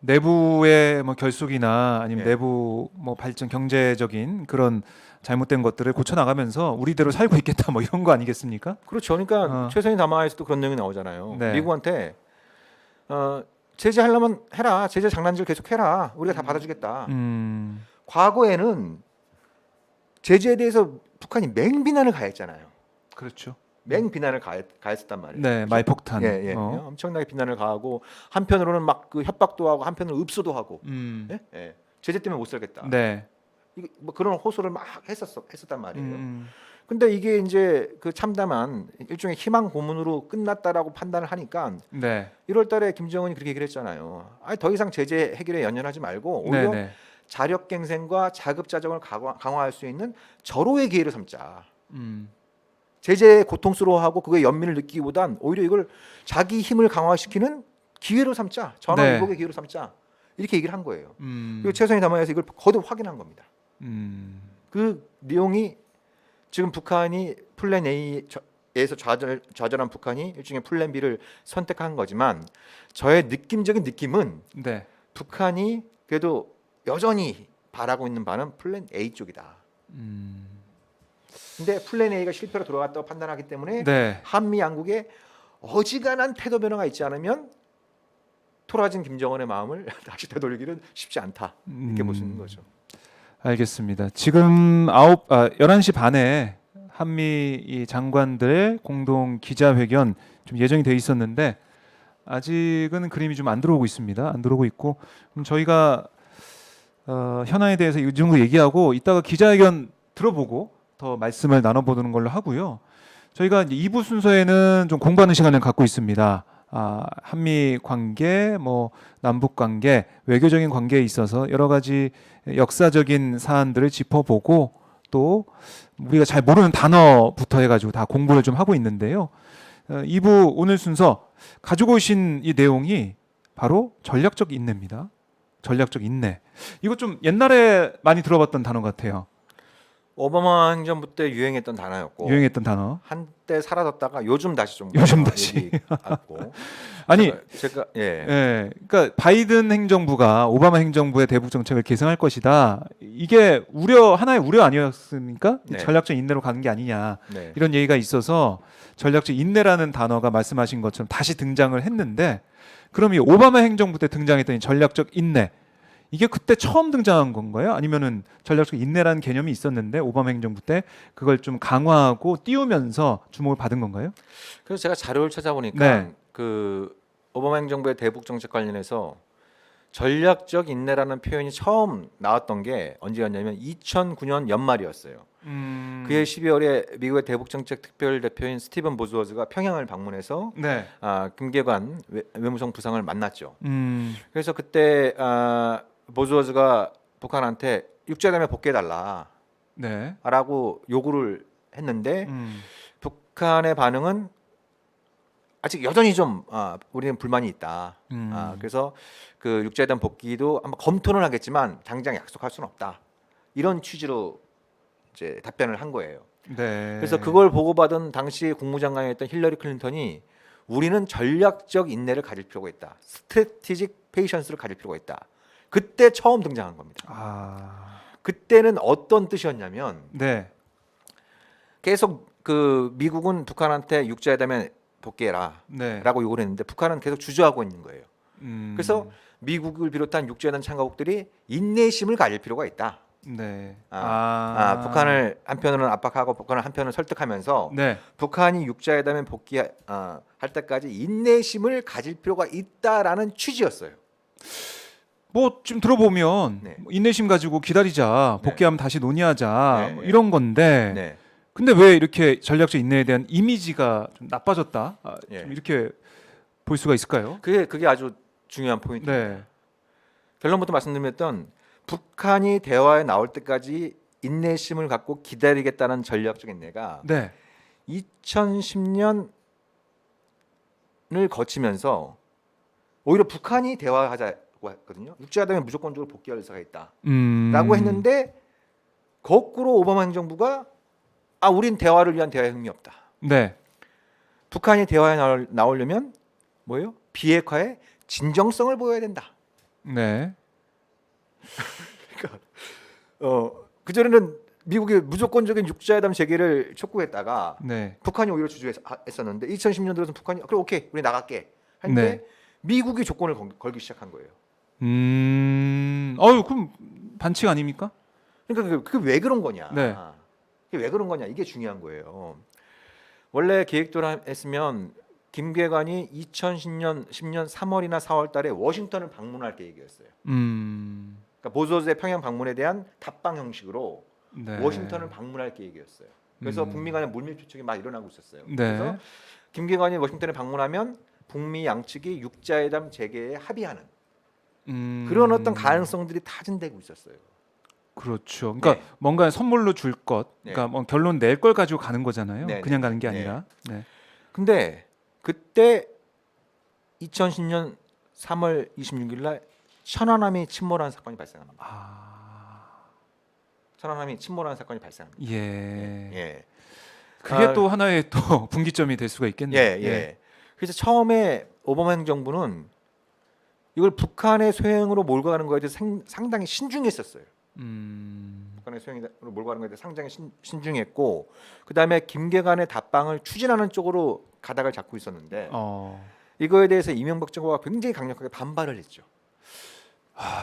내부의 뭐 결속이나 아니면 예. 내부 뭐 발전 경제적인 그런 잘못된 것들을 고쳐 나가면서 우리대로 살고 있겠다 뭐 이런 거 아니겠습니까? 그렇죠. 그러니까 최선희 담화에서도 그런 내용이 나오잖아요. 네. 미국한테 제재하려면 해라. 제재 장난질 계속 해라. 우리가 다 받아주겠다. 과거에는 제재에 대해서 북한이 맹비난을 가했잖아요. 그렇죠. 맹비난을 가했었단 말이에요. 네, 그렇죠? 말폭탄. 예, 예. 엄청나게 비난을 가하고 한편으로는 막 그 협박도 하고 한편으로 읍소도 하고 예? 예. 제재 때문에 못 살겠다. 네. 뭐 그런 호소를 막 했었단 말이에요. 근데 이게 이제 그 참담한 일종의 희망 고문으로 끝났다라고 판단을 하니까 네. 1월달에 김정은이 그렇게 얘기를 했잖아요. 아니 더 이상 제재 해결에 연연하지 말고 오히려 네, 네. 자력갱생과 자급자정을 강화할 수 있는 절호의 기회를 삼자. 제재에 고통스러워하고 그거에 연민을 느끼기보단 오히려 이걸 자기 힘을 강화시키는 기회로 삼자. 전화위복의 네. 기회로 삼자. 이렇게 얘기를 한 거예요. 음. 그리고 최선희 담화에서 이걸 거듭 확인한 겁니다. 음. 그 내용이 지금 북한이 플랜 A에서 좌절한 북한이 일종의 플랜 B를 선택한 거지만 저의 느낌적인 느낌은 네. 북한이 그래도 여전히 바라고 있는 바는 플랜 A 쪽이다. 근데 플랜 A가 실패로 돌아갔다고 판단하기 때문에 네. 한미 양국의 어지간한 태도 변화가 있지 않으면 토라진 김정은의 마음을 다시 되돌리기는 쉽지 않다. 이렇게 볼 수 있는 거죠. 알겠습니다. 지금 11시 반에 한미 이 장관들 공동 기자회견 좀 예정이 돼 있었는데 아직은 그림이 좀 안 들어오고 있습니다. 안 들어오고 있고 그럼 저희가 현안에 대해서 이 정도 얘기하고 이따가 기자회견 들어보고 더 말씀을 나눠보는 걸로 하고요. 저희가 이제 2부 순서에는 좀 공부하는 시간을 갖고 있습니다. 한미 관계, 뭐 남북 관계, 외교적인 관계에 있어서 여러 가지 역사적인 사안들을 짚어보고 또 우리가 잘 모르는 단어부터 해가지고 다 공부를 좀 하고 있는데요. 2부 오늘 순서 가지고 오신 이 내용이 바로 전략적 인내입니다. 전략적 인내. 이거 좀 옛날에 많이 들어봤던 단어 같아요. 오바마 행정부 때 유행했던 단어였고 유행했던 단어. 한때 사라졌다가 요즘 다시 좀 요즘 다시. 얘기하고 아니, 제가 예. 예, 그러니까 바이든 행정부가 오바마 행정부의 대북 정책을 계승할 것이다. 이게 하나의 우려 아니었습니까? 네. 전략적 인내로 가는 게 아니냐 네. 이런 얘기가 있어서 전략적 인내라는 단어가 말씀하신 것처럼 다시 등장을 했는데, 그럼 이 오바마 행정부 때 등장했던 이 전략적 인내, 이게 그때 처음 등장한 건가요? 아니면은 전략적 인내라는 개념이 있었는데 오바마 행정부 때 그걸 좀 강화하고 띄우면서 주목을 받은 건가요? 그래서 제가 자료를 찾아보니까 네. 그 오바마 행정부의 대북 정책 관련해서 전략적 인내라는 표현이 처음 나왔던 게 언제였냐면 2009년 연말이었어요. 그해 12월에 미국의 대북 정책 특별 대표인 스티븐 보즈워즈가 평양을 방문해서 네. 김계관 외무성 부상을 만났죠. 음. 그래서 그때 보즈워즈가 북한한테 육자담에 복귀해달라라고 네. 요구를 했는데 음. 북한의 반응은 아직 여전히 좀 우리는 불만이 있다. 그래서 그 육자회담 복귀도 한번 검토는 하겠지만 당장 약속할 수는 없다. 이런 취지로 이제 답변을 한 거예요. 네. 그래서 그걸 보고받은 당시 국무장관이었던 힐러리 클린턴이 우리는 전략적 인내를 가질 필요가 있다. 스트래티직 페이션스를 가질 필요가 있다. 그때 처음 등장한 겁니다. 그때는 어떤 뜻이었냐면 네. 계속 그 미국은 북한한테 육자회담에 복귀해라 네. 라고 요구를 했는데 북한은 계속 주저하고 있는 거예요. 음. 그래서 미국을 비롯한 육자회담 참가국들이 인내심을 가질 필요가 있다. 네. 북한을 한편으로는 압박하고 북한을 한편으로 설득하면서 네. 북한이 육자회담에 복귀할 때까지 인내심을 가질 필요가 있다라는 취지였어요. 뭐 좀 들어보면 네. 인내심 가지고 기다리자, 네. 복귀하면 다시 논의하자, 네, 뭐 네. 이런 건데. 네. 근데 왜 이렇게 전략적 인내에 대한 이미지가 좀 나빠졌다? 예. 좀 이렇게 볼 수가 있을까요? 그게 아주 중요한 포인트입니다. 네. 결론부터 말씀드렸던 북한이 대화에 나올 때까지 인내심을 갖고 기다리겠다는 전략적 인내가 네. 2010년을 거치면서 오히려 북한이 대화하자고 했거든요. 육자회담에 무조건적으로 복귀할 의사가 있다라고 했는데 거꾸로 오바마 행정부가 우린 대화를 위한 대화에 흥미 없다. 네. 북한이 대화에 나오려면 뭐예요? 비핵화의 진정성을 보여야 된다. 네. 그전에는 미국이 무조건적인 육자회담 재개를 촉구했다가 네. 북한이 오히려 주저했었는데 2010년 들어서 북한이 그래 오케이 우리 나갈게 했는데 네. 미국이 조건을 걸기 시작한 거예요. 그럼 반칙 아닙니까? 그러니까 그게 왜 그런 거냐? 네. 그게 왜 그런 거냐? 이게 중요한 거예요. 원래 계획대로 했으면 김계관이 2010년 3월이나 4월달에 워싱턴을 방문할 계획이었어요. 그러니까 보조즈의 평양 방문에 대한 답방 형식으로 네. 워싱턴을 방문할 계획이었어요. 그래서 북미 간의 물밑 표적이 막 일어나고 있었어요. 네. 그래서 김계관이 워싱턴에 방문하면 북미 양측이 육자회담 재개에 합의하는 그런 어떤 가능성들이 타진되고 있었어요. 그렇죠. 그러니까 네. 뭔가 선물로 줄 것, 그러니까 네. 뭐 결론 낼 걸 가지고 가는 거잖아요. 네, 그냥 네, 가는 게 네. 아니라. 네. 근데 그때 2010년 3월 26일 날 천안함이 침몰한 사건이 발생합니다. 천안함이 침몰한 사건이 발생합니다. 예. 예. 그게 또 하나의 또 분기점이 될 수가 있겠네요. 예. 그래서 처음에 오바마 행정부는 이걸 북한의 소행으로 몰고 가는 거에 대해서 상당히 신중했었어요. 북한의 소행으로 몰고 가는 거에 대해서 상당히 신중했고 그다음에 김계관의 답방을 추진하는 쪽으로 가닥을 잡고 있었는데 이거에 대해서 이명박 정부가 굉장히 강력하게 반발을 했죠.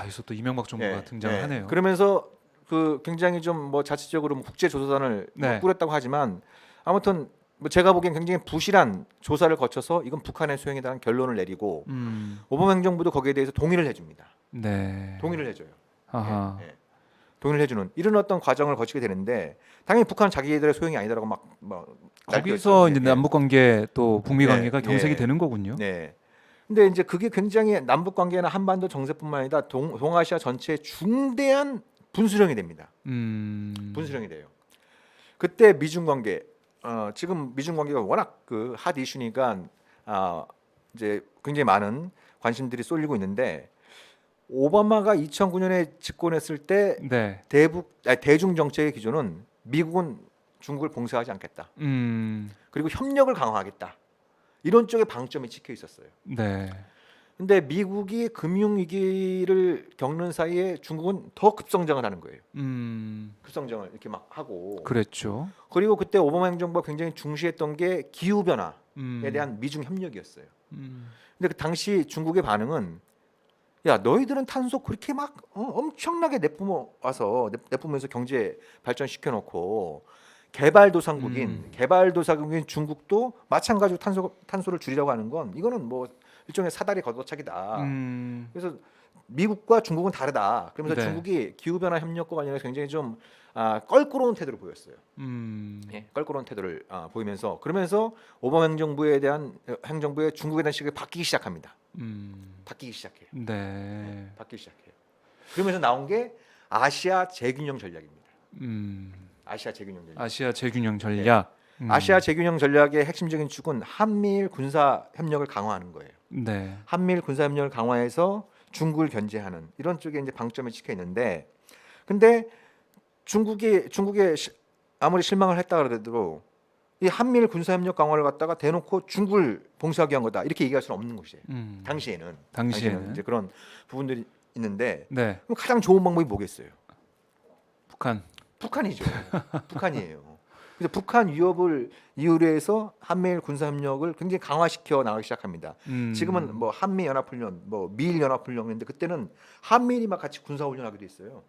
여기서 또 이명박 정부가 등장을 하네요. 그러면서 그 굉장히 좀 뭐 자체적으로 국제 조사단을 네. 꾸렸다고 하지만 아무튼 뭐 제가 보기엔 굉장히 부실한 조사를 거쳐서 이건 북한의 소행에 대한 결론을 내리고 오바마 행정부도 거기에 대해서 동의를 해줍니다. 네. 동의를 해줘요. 아하. 예. 동의를 해주는 이런 어떤 과정을 거치게 되는데 당연히 북한은 자기들의 소행이 아니다라고 막 거기서 이제 예. 남북 관계 또 북미 네, 관계가 경색이 예. 되는 거군요. 네. 근데 이제 그게 굉장히 남북 관계나 한반도 정세뿐만 아니라 동아시아 전체에 중대한 분수령이 됩니다. 분수령이 돼요. 그때 미중 관계 지금 미중 관계가 워낙 그 핫 이슈니까 이제 굉장히 많은 관심들이 쏠리고 있는데 오바마가 2009년에 집권했을 때 네. 대중 정책의 기조는 미국은 중국을 봉쇄하지 않겠다. 음. 그리고 협력을 강화하겠다. 이런 쪽에 방점이 찍혀 있었어요. 네. 근데 미국이 금융 위기를 겪는 사이에 중국은 더 급성장을 하는 거예요. 급성장을 이렇게 막 하고. 그랬죠. 그리고 그때 오바마 행정부가 굉장히 중시했던 게 기후 변화에 음. 대한 미중 협력이었어요. 음. 근데 그 당시 중국의 반응은 야 너희들은 탄소 그렇게 막 엄청나게 내뿜으면서 경제 발전시켜 놓고 개발도상국인 중국도 마찬가지로 탄소를 줄이려고 하는 건 이거는 뭐 일종의 사다리 걷어차기다. 그래서 미국과 중국은 다르다. 그러면서 네. 중국이 기후 변화 협력과 관련해서 굉장히 좀 껄끄러운 태도를 보였어요. 예, 껄끄러운 태도를 보이면서 그러면서 오바마 행정부의 중국에 대한 시각이 바뀌기 시작합니다. 바뀌기 시작해요. 네. 바뀌기 시작해요. 그러면서 나온 게 아시아 재균형 전략입니다. 아시아 재균형 전략. 아시아 재균형 전략. 아시아 재균형 전략의 핵심적인 축은 한미일 군사 협력을 강화하는 거예요. 네. 한미일 군사 협력을 강화해서 중국을 견제하는 이런 쪽에 이제 방점이 찍혀 있는데, 근데 중국에 아무리 실망을 했다 그러더라도 이 한미일 군사 협력 강화를 갖다가 대놓고 중국을 봉쇄하기 위한 거다 이렇게 얘기할 수는 없는 것이에요. 당시에는 이제 그런 부분들이 있는데, 네. 그럼 가장 좋은 방법이 뭐겠어요? 북한이죠. 북한이에요. 그래서 북한 위협을 이유로 해서 한미일 군사 협력을 굉장히 강화시켜 나가기 시작합니다. 지금은 뭐 한미 연합훈련, 뭐 미일 연합훈련인데 그때는 한미일이 막 같이 군사 훈련하기도 했어요.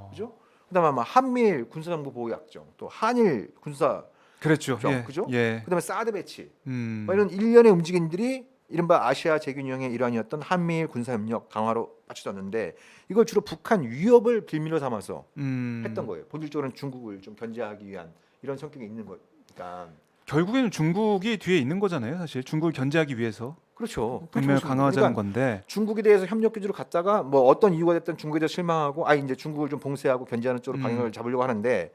그죠? 그다음에 아마 한미일 군사정보 보호 약정, 또 한일 군사 그랬죠. 예. 그죠? 예. 그다음에 사드 배치, 뭐 이런 일련의 움직임들이 이른바 아시아 재균형의 일환이었던 한미일 군사 협력 강화로 맞춰졌는데, 이걸 주로 북한 위협을 빌미로 삼아서 했던 거예요. 본질적으로는 중국을 좀 견제하기 위한 이런 성격이 있는 거니까. 결국에는 중국이 뒤에 있는 거잖아요. 사실 중국을 견제하기 위해서 그렇죠. 동맹을 강화하자는 그러니까 건데. 중국에 대해서 협력 기조를 갖다가 뭐 어떤 이유가 됐든 중국에 대해서 실망하고 이제 중국을 좀 봉쇄하고 견제하는 쪽으로 방향을 잡으려고 하는데,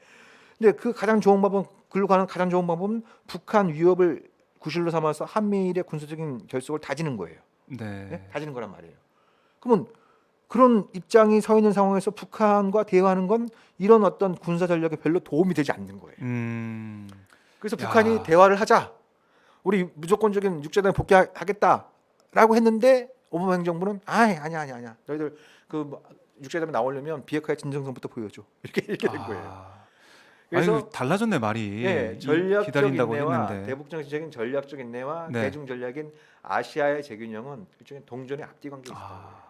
근데 그 가장 좋은 방법은 글로 가는 가장 좋은 방법은 북한 위협을 구실로 삼아서 한미일의 군사적인 결속을 다지는 거예요. 네. 네? 다지는 거란 말이에요. 그러면 그런 입장이 서 있는 상황에서 북한과 대화하는 건 이런 어떤 군사 전략에 별로 도움이 되지 않는 거예요. 그래서 북한이 대화를 하자, 우리 무조건적인 육자단 복귀하겠다라고 했는데 오바마 행정부는 아니야. 너희들 그 육자단 나오려면 비핵화의 진정성부터 보여줘. 이렇게 된 거예요. 그래서 달라졌네 말이. 예, 전략적 기다린다고 인내와 했는데. 대북정책적인 전략적 인내와 네. 대중 전략인 아시아의 재균형은 일종의 동전의 앞뒤 관계가 있어요.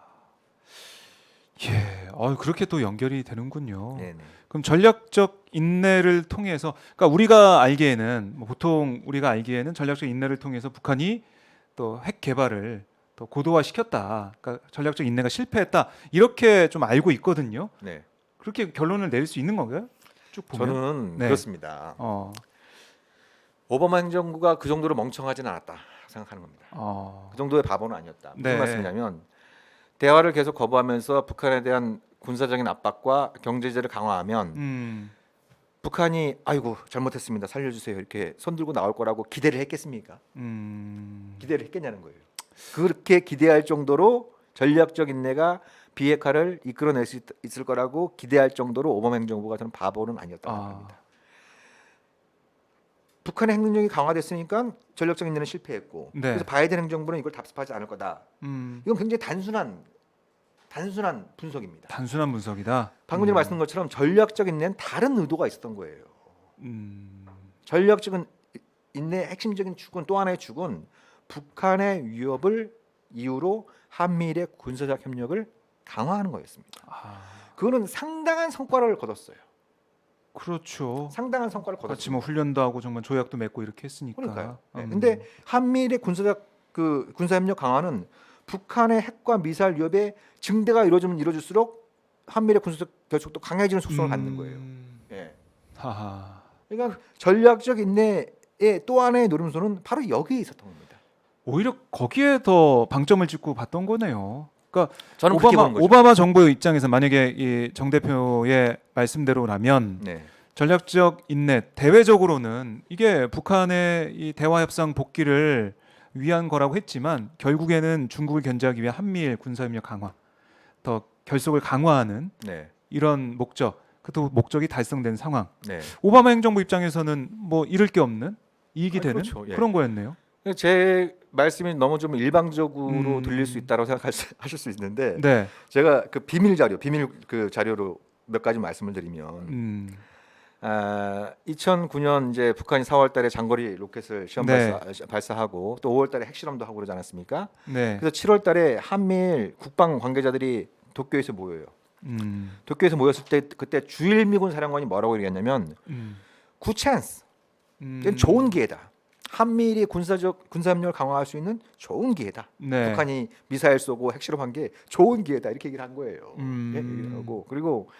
예, 그렇게 또 연결이 되는군요. 네네. 그럼 전략적 인내를 통해서, 그러니까 우리가 알기에는 보통 우리가 알기에는 전략적 인내를 통해서 북한이 또 핵 개발을 또 고도화시켰다. 그러니까 전략적 인내가 실패했다. 이렇게 좀 알고 있거든요. 네. 그렇게 결론을 내릴 수 있는 건가요? 쭉 보면. 저는 네. 그렇습니다. 오바마 행정부가 그 정도로 멍청하지는 않았다 생각하는 겁니다. 그 정도의 바보는 아니었다. 무슨 네. 말씀이냐면, 대화를 계속 거부하면서 북한에 대한 군사적인 압박과 경제제를 강화하면 북한이 아이고 잘못했습니다, 살려주세요 이렇게 손들고 나올 거라고 기대를 했겠습니까? 기대를 했겠냐는 거예요. 그렇게 기대할 정도로 전략적 인내가 비핵화를 이끌어낼 수 있을 거라고 기대할 정도로 오바마 행정부가 저는 바보는 아니었다고 생각합니다. 북한의 핵 능력이 강화됐으니까 전략적 인내는 실패했고, 네. 그래서 바이든 행정부는 이걸 답습하지 않을 거다. 이건 굉장히 단순한 분석입니다. 단순한 분석이다. 방금 전에 말씀드린 것처럼 전략적 인내는 다른 의도가 있었던 거예요. 전략적 인내의 핵심적인 축은, 또 하나의 축은 북한의 위협을 이유로 한미일의 군사적 협력을 강화하는 거였습니다. 그거는 상당한 성과를 거뒀어요. 그렇죠. 상당한 성과를 거뒀어요. 같이 뭐 훈련도 하고 정말 조약도 맺고 이렇게 했으니까. 그러니까요. 근데 한미일의 군사 협력 강화는 북한의 핵과 미사일 위협의 증대가 이루어질수록 한미일의 군사적 결속도 강해지는 속성을 갖는 거예요. 예. 하하. 그러니까 전략적 인내의 또 하나의 노림수는 바로 여기에 있었던 겁니다. 오히려 거기에 더 방점을 찍고 봤던 거네요. 그러니까 저는 그렇게 보는 거죠. 오바마 정부의 입장에서 만약에 이 정 대표의 말씀대로라면 네. 전략적 인내, 대외적으로는 이게 북한의 이 대화 협상 복귀를 위한 거라고 했지만 결국에는 중국을 견제하기 위한 한미일 군사협력 강화, 더 결속을 강화하는 네. 이런 목적. 그것도 목적이 달성된 상황. 네. 오바마 행정부 입장에서는 뭐 잃을 게 없는 이익이 아, 되는 그렇죠. 예. 그런 거였네요. 제 말씀이 너무 좀 일방적으로 음. 들릴 수 있다고 하실 수 있는데 네. 제가 그 비밀 그 자료로 몇 가지 말씀을 드리면 2009년 이제 북한이 4월달에 장거리 로켓을 시험 네. 발사하고 또 5월달에 핵실험도 하고 그러지 않았습니까? 네. 그래서 7월달에 한미일 국방 관계자들이 도쿄에서 모여요. 도쿄에서 모였을 때 그때 주일 미군 사령관이 뭐라고 얘기했냐면 굿찬스, 좋은 기회다. 한미일이 군사협력을 강화할 수 있는 좋은 기회다. 네. 북한이 미사일 쏘고 핵실험한 게 좋은 기회다 이렇게 얘기를 한 거예요. 예, 얘기를 하고 그리고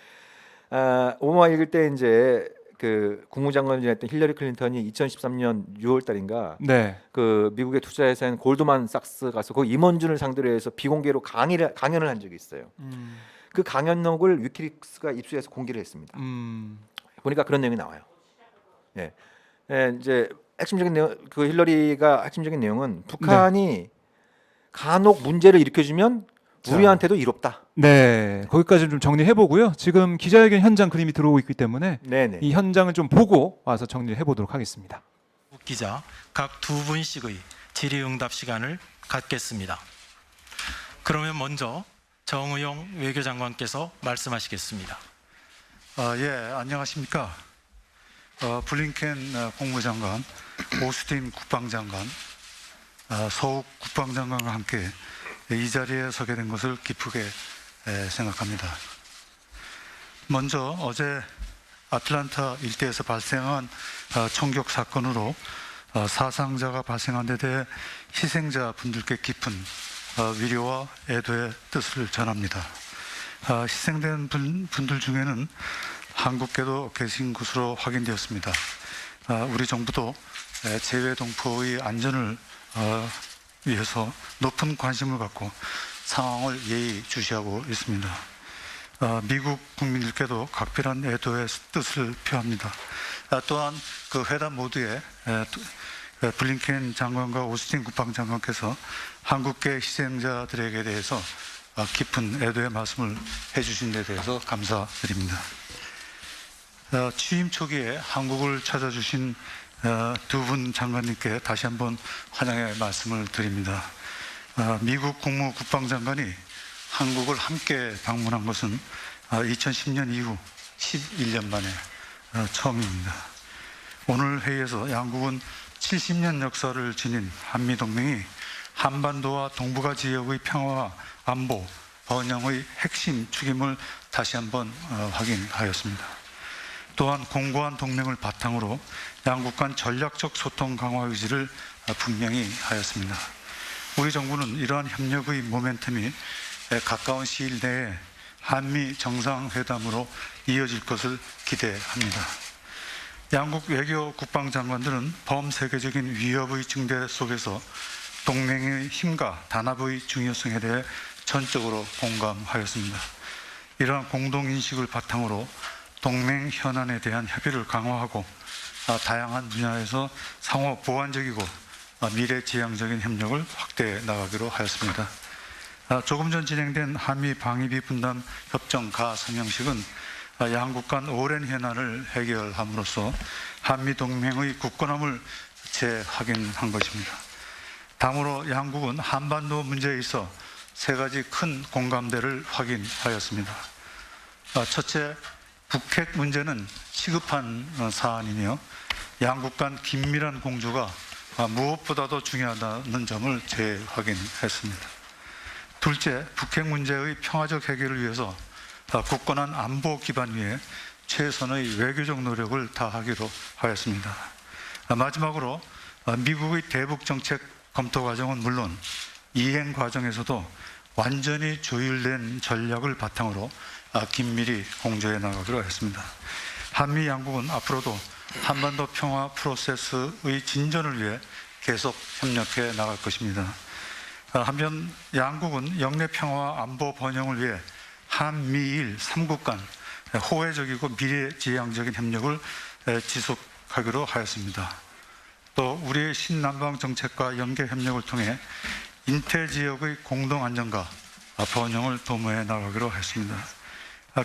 오바마 읽을 때 이제 그 국무장관을 지냈던 힐러리 클린턴이 2013년 6월달인가 네. 그 미국의 투자회사인 골드만삭스 가서 그 임원준을 상대로 해서 비공개로 강연을 한 적이 있어요. 그 강연록을 위키리크스가 입수해서 공개를 했습니다. 보니까 그런 내용이 나와요. 예, 이제 핵심적인 내용, 그 힐러리가 핵심적인 내용은 북한이 간혹 문제를 일으켜주면 우리한테도 이롭다. 네. 거기까지 좀 정리해 보고요. 지금 기자회견 현장 그림이 들어오고 있기 때문에 네네. 이 현장을 좀 보고 와서 정리를 해보도록 하겠습니다. 기자 각 두 분씩의 질의응답 시간을 갖겠습니다. 그러면 먼저 정의용 외교장관께서 말씀하시겠습니다. 예, 안녕하십니까. 블링켄 국무장관, 오스틴 국방장관, 서욱 국방장관과 함께 이 자리에 서게 된 것을 기쁘게 생각합니다. 먼저 어제 아틀란타 일대에서 발생한 총격 사건으로 사상자가 발생한 데 대해 희생자 분들께 깊은 위로와 애도의 뜻을 전합니다. 희생된 분들 중에는 한국계도 계신 것으로 확인되었습니다. 우리 정부도 재외 동포의 안전을 위해서 높은 관심을 갖고 상황을 예의주시하고 있습니다. 미국 국민들께도 각별한 애도의 뜻을 표합니다. 또한 그 회담 모두에 블링켄 장관과 오스틴 국방장관께서 한국계 희생자들에게 대해서 깊은 애도의 말씀을 해주신 데 대해서 감사드립니다. 취임 초기에 한국을 찾아주신 두 분 장관님께 다시 한번 환영의 말씀을 드립니다. 미국 국무국방장관이 한국을 함께 방문한 것은 2010년 이후 11년 만에 처음입니다. 오늘 회의에서 양국은 70년 역사를 지닌 한미동맹이 한반도와 동북아 지역의 평화와 안보, 번영의 핵심 축임을 다시 한번 확인하였습니다. 또한 공고한 동맹을 바탕으로 양국 간 전략적 소통 강화 의지를 분명히 하였습니다. 우리 정부는 이러한 협력의 모멘텀이 가까운 시일 내에 한미 정상회담으로 이어질 것을 기대합니다. 양국 외교 국방장관들은 범세계적인 위협의 증대 속에서 동맹의 힘과 단합의 중요성에 대해 전적으로 공감하였습니다. 이러한 공동인식을 바탕으로 동맹 현안에 대한 협의를 강화하고 다양한 분야에서 상호 보완적이고 미래지향적인 협력을 확대해 나가기로 하였습니다. 조금 전 진행된 한미 방위비 분담 협정 가성명식은 양국 간 오랜 현안을 해결함으로써 한미 동맹의 굳건함을 재확인한 것입니다. 다음으로 양국은 한반도 문제에 있어 세 가지 큰 공감대를 확인하였습니다. 첫째, 북핵 문제는 시급한 사안이며 양국 간 긴밀한 공조가 무엇보다도 중요하다는 점을 재확인했습니다. 둘째, 북핵 문제의 평화적 해결을 위해서 굳건한 안보 기반 위에 최선의 외교적 노력을 다하기로 하였습니다. 마지막으로 미국의 대북 정책 검토 과정은 물론 이행 과정에서도 완전히 조율된 전략을 바탕으로 긴밀히 공조해 나가기로 했습니다. 한미 양국은 앞으로도 한반도 평화 프로세스의 진전을 위해 계속 협력해 나갈 것입니다. 한편 양국은 영내 평화와 안보 번영을 위해 한미일 3국 간 호혜적이고 미래지향적인 협력을 지속하기로 하였습니다. 또 우리의 신남방 정책과 연계 협력을 통해 인태 지역의 공동 안정과 번영을 도모해 나가기로 했습니다.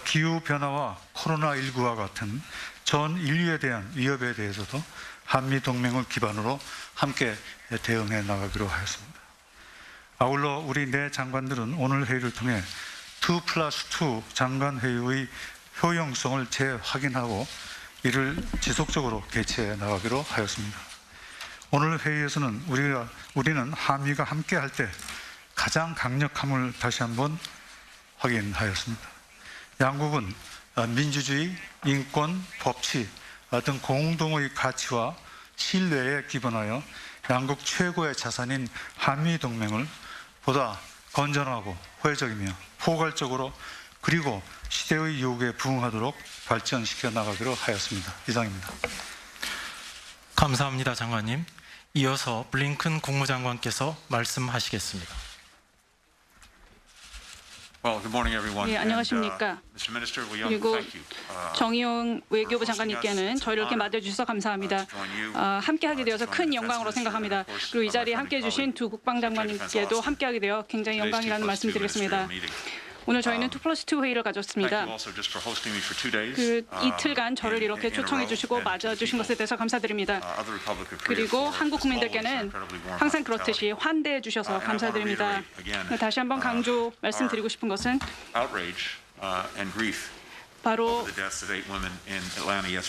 기후 변화와 코로나19와 같은 전 인류에 대한 위협에 대해서도 한미 동맹을 기반으로 함께 대응해 나가기로 하였습니다. 아울러 우리 네 장관들은 오늘 회의를 통해 2+2 장관 회의의 효용성을 재확인하고 이를 지속적으로 개최해 나가기로 하였습니다. 오늘 회의에서는 우리는 한미가 함께할 때 가장 강력함을 다시 한번 확인하였습니다. 양국은 민주주의, 인권, 법치 등 공동의 가치와 신뢰에 기반하여 양국 최고의 자산인 한미 동맹을 보다 건전하고 호혜적이며 포괄적으로 그리고 시대의 요구에 부응하도록 발전시켜 나가기로 하였습니다. 이상입니다. 감사합니다, 장관님. 이어서 블링컨 국무장관께서 말씀하시겠습니다. Well, good morning, everyone. 네, 안녕하십니까. Mr. Minister, we 그리고 thank you. 정의용 외교부 장관님께는 저희를 이렇게 맞아주셔서 감사합니다. 함께하게 되어서 큰 영광으로 생각합니다. 그리고 이 자리에 함께해 주신 두 국방장관님께도 함께하게 되어 굉장히 영광이라는 말씀드리겠습니다. 오늘 저희는 2+2 회의를 가졌습니다. 그 이틀간 저를 이렇게 초청해 주시고 맞아주신 것에 대해서 감사드립니다. 그리고 한국 국민들께는 항상 그렇듯이 환대해 주셔서 감사드립니다. 다시 한번 강조 말씀드리고 싶은 것은 바로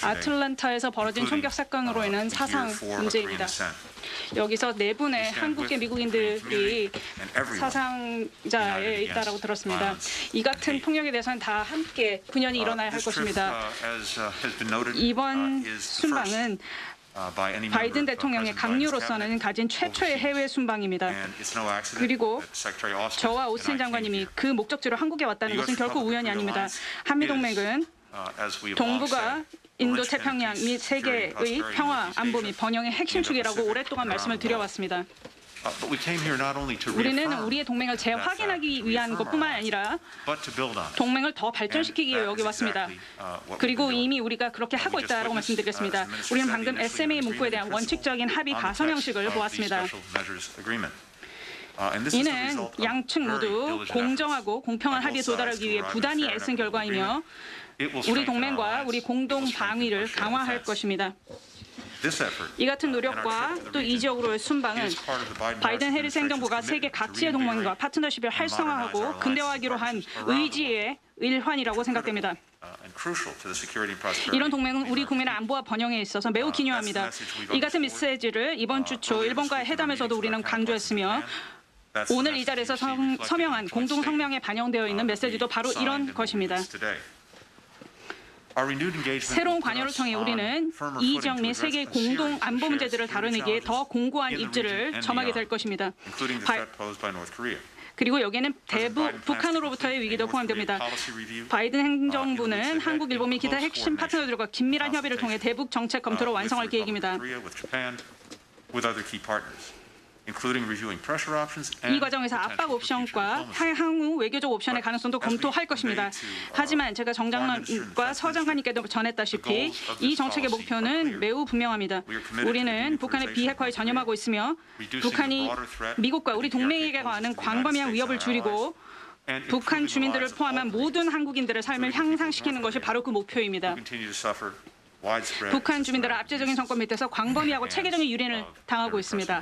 아틀란타에서 벌어진 총격 사건으로 인한 사상 문제입니다. 여기서 4분의 한국계 미국인들이 사상자에 있다라고 들었습니다. 이 같은 폭력에 대해서는 다 함께 분연히 일어나야 할 것입니다. 이번 순방은 바이든 대통령의 강요로서는 가진 최초의 해외 순방입니다. 그리고 저와 오스틴 장관님이 그 목적지로 한국에 왔다는 것은 결코 우연이 아닙니다. 한미동맹은 동북아, 인도 태평양 및 세계의 평화, 안보 및 번영의 핵심 축이라고 오랫동안 말씀을 드려왔습니다. 우리는 우리의 동맹을 재확인하기 위한 것뿐만 아니라 동맹을 더 발전시키기 위해 여기 왔습니다. 그리고 이미 우리가 그렇게 하고 있다고 말씀드리겠습니다. 우리는 방금 SMA 문구에 대한 원칙적인 합의 가선 형식을 보았습니다. 이는 양측 모두 공정하고 공평한 합의에 도달하기 위해 부단히 애쓴 결과이며 우리 동맹과 우리 공동 방위를 강화할 것입니다. 이 같은 노력과 또 이 지역으로의 순방은 바이든 해리스 행정부가 세계 가치의 동맹과 파트너십을 활성화하고 근대화하기로 한 의지의 일환이라고 생각됩니다. 이런 동맹은 우리 국민의 안보와 번영에 있어서 매우 기묘합니다. 이 같은 메시지를 이번 주 초 일본과의 회담에서도 우리는 강조했으며 오늘 이 자리에서 서명한 공동 성명에 반영되어 있는 메시지도 바로 이런 것입니다. 새로운 관여를 통해 우리는 이 지역 및 세계의 공동 안보 문제들을 다루기에 더 공고한 입지를 점하게 될 것입니다. 그리고 여기에는 북한으로부터의 위기도 포함됩니다. 바이든 행정부는 한국, 일본 및 기타 핵심 파트너들과 긴밀한 협의를 통해 대북 정책 검토를 완성할 계획입니다. 이 과정에서 압박 옵션과 향후 외교적 옵션의 가능성도 검토할 것입니다. 하지만 제가 정 장관과 서 장관님께도 전했다시피 이 정책의 목표는 매우 분명합니다. 우리는 북한의 비핵화에 전념하고 있으며 북한이 미국과 우리 동맹에게 가하는 광범위한 위협을 줄이고 북한 주민들을 포함한 모든 한국인들의 삶을 향상시키는 것이 바로 그 목표입니다. 북한 주민들은 압제적인 정권 밑에서 광범위하고 체계적인 유린을 당하고 있습니다.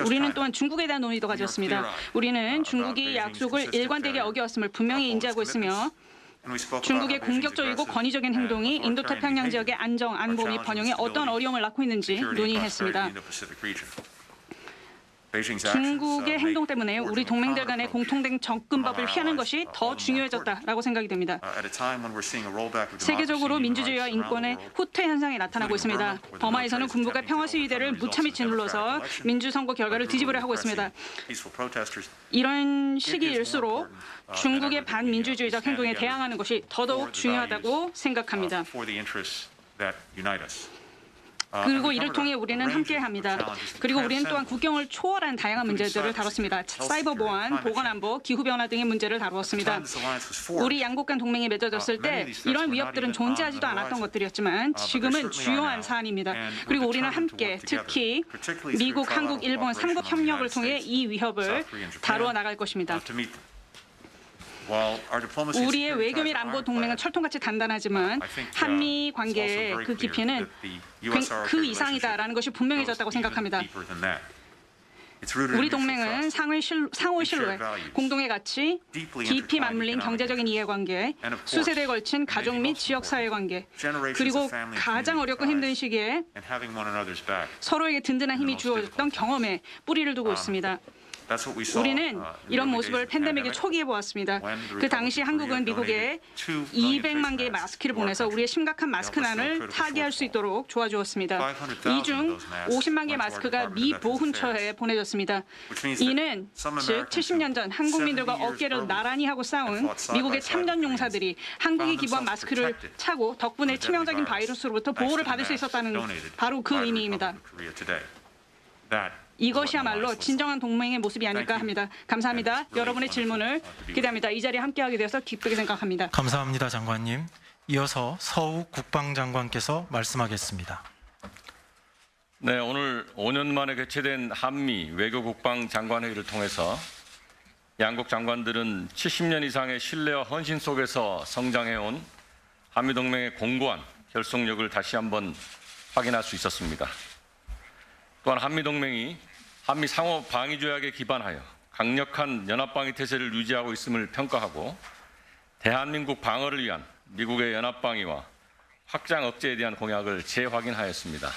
우리는 또한 중국에 대한 논의도 가졌습니다. 우리는 중국이 약속을 일관되게 어겨왔음을 분명히 인지하고 있으며 중국의 공격적이고 권위적인 행동이 인도태평양 지역의 안정, 안보 및 번영에 어떤 어려움을 낳고 있는지 논의했습니다. 중국의 행동 때문에 우리 동맹들 간의 공통된 접근법을 피하는 것이 더 중요해졌다라고 생각이 됩니다. 세계적으로 민주주의와 인권의 후퇴 현상이 나타나고 있습니다. 버마에서는 군부가 평화 시위대를 무참히 짓눌러서 민주선거 결과를 뒤집으려 하고 있습니다. 이런 시기일수록 중국의 반민주주의적 행동에 대항하는 것이 더더욱 중요하다고 생각합니다. 그리고 이를 통해 우리는 함께합니다. 그리고 우리는 또한 국경을 초월한 다양한 문제들을 다뤘습니다. 사이버 보안, 보건안보, 기후변화 등의 문제를 다루었습니다. 우리 양국 간 동맹이 맺어졌을 때 이런 위협들은 존재하지도 않았던 것들이었지만 지금은 주요한 사안입니다. 그리고 우리는 함께 특히 미국, 한국, 일본 3국 협력을 통해 이 위협을 다루어 나갈 것입니다. While our diplomacy and 우리의 security 외교 및 ties are 안보 동맹은 ironclad, 철통같이 단단하지만 I think, 한미 it's also 관계의 very 그 clear 깊이는 that the US-ROK 그 이상이다라는 것이 relationship 분명해졌다고 goes even 생각합니다. deeper than that. It's rooted in 우리 mutual 동맹은 trust, 상호 신뢰, 공동의 가치, 깊이 맞물린 경제적인 이해관계, 수세대에 걸친 가족 및 지역사회 관계, generations 그리고 of family and 가장 community 어렵고 힘든 ties, 시기에 and having one another's back. 서로에게 든든한 힘이 주어졌던 경험에 뿌리를 두고 있습니다. That's what we saw, 우리는 in the 이런 early days 모습을 of the 팬데믹의 pandemic, 초기에 보았습니다. when the 그 당시 Republic of 한국은 Korea 미국에 donated 2 million 200만 개의 face 마스크를 masks to our 보내서 우리의 country. 심각한 마스크난을 타개할 수 있도록 도와주었습니다. 이 중 50만 개의 마스크가 미 보훈처에 보내졌습니다. 이는 즉 70년 전 한국민들과 어깨를 나란히 하고 싸운 미국의 참전 용사들이 한국이 기부한 마스크를 차고 덕분에 치명적인 바이러스로부터 보호를 받을 수 있었다는 바로 그 의미입니다. 이것이야말로 진정한 동맹의 모습이 아닐까 합니다. 감사합니다. 여러분의 질문을 기대합니다. 이 자리에 함께하게 되어서 기쁘게 생각합니다. 감사합니다, 장관님. 이어서 서욱 국방장관께서 말씀하겠습니다. 네, 오늘 5년 만에 개최된 한미 외교국방 장관회의를 통해서 양국 장관들은 70년 이상의 신뢰와 헌신 속에서 성장해온 한미동맹의 공고한 결속력을 다시 한번 확인할 수 있었습니다. 또한 한미동맹이 한미 상호 방위 조약에 기반하여 강력한 연합방위 태세를 유지하고 있음을 평가하고 대한민국 방어를 위한 미국의 연합방위와 확장 억제에 대한 공약을 재확인하였습니다.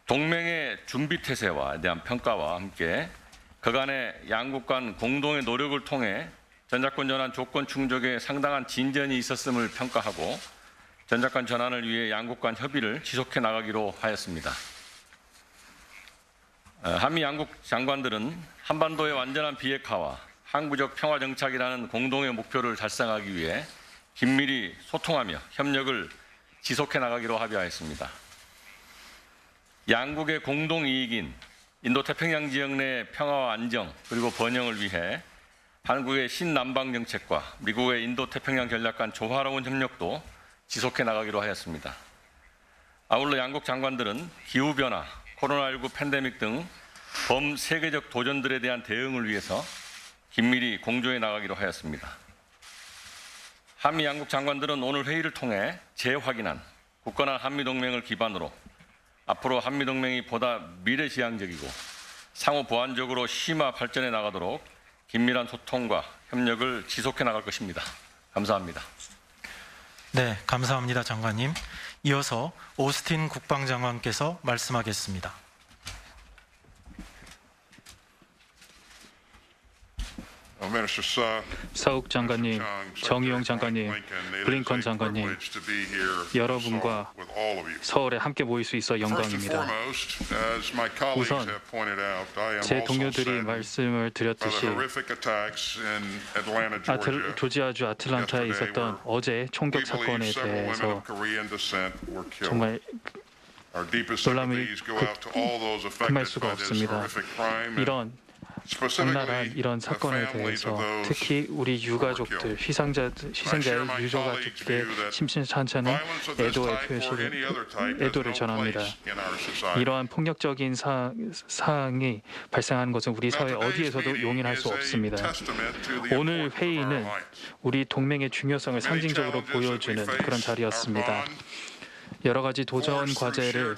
동맹의 준비 태세에 대한 평가와 함께 그간의 양국 간 공동의 노력을 통해 전작권 전환 조건 충족에 상당한 진전이 있었음을 평가하고 전작권 전환을 위해 양국 간 협의를 지속해 나가기로 하였습니다. 한미 양국 장관들은 한반도의 완전한 비핵화와 항구적 평화 정착이라는 공동의 목표를 달성하기 위해 긴밀히 소통하며 협력을 지속해 나가기로 합의하였습니다. 양국의 공동 이익인 인도태평양 지역 내 평화와 안정 그리고 번영을 위해 한국의 신남방 정책과 미국의 인도태평양 전략 간 조화로운 협력도 지속해 나가기로 하였습니다. 아울러 양국 장관들은 기후변화, 코로나19 팬데믹 등 범세계적 도전들에 대한 대응을 위해서 긴밀히 공조해 나가기로 하였습니다. 한미 양국 장관들은 오늘 회의를 통해 재확인한 굳건한 한미동맹을 기반으로 앞으로 한미동맹이 보다 미래지향적이고 상호 보완적으로 심화 발전해 나가도록 긴밀한 소통과 협력을 지속해 나갈 것입니다. 감사합니다. 네, 감사합니다, 장관님. 이어서 오스틴 국방장관께서 말씀하겠습니다. 서욱 장관님, 정의용 장관님, 블링컨 장관님, 여러분과 서울에 함께 모일 수 있어 영광입니다. 우선 제 동료들이 말씀을 드렸듯이 조지아주 아틀란타에 있었던 어제 총격 사건에 대해서 정말 놀람이 금할 수가 없습니다. 이런 악랄한 이런 사건에 대해서 특히 우리 유가족들, 희생자의 유가족들의 심심찮은 애도를 전합니다. 이러한 폭력적인 사항이 발생하는 것은 우리 사회 어디에서도 용인할 수 없습니다. 오늘 회의는 우리 동맹의 중요성을 상징적으로 보여주는 그런 자리였습니다. 여러 가지 도전 과제를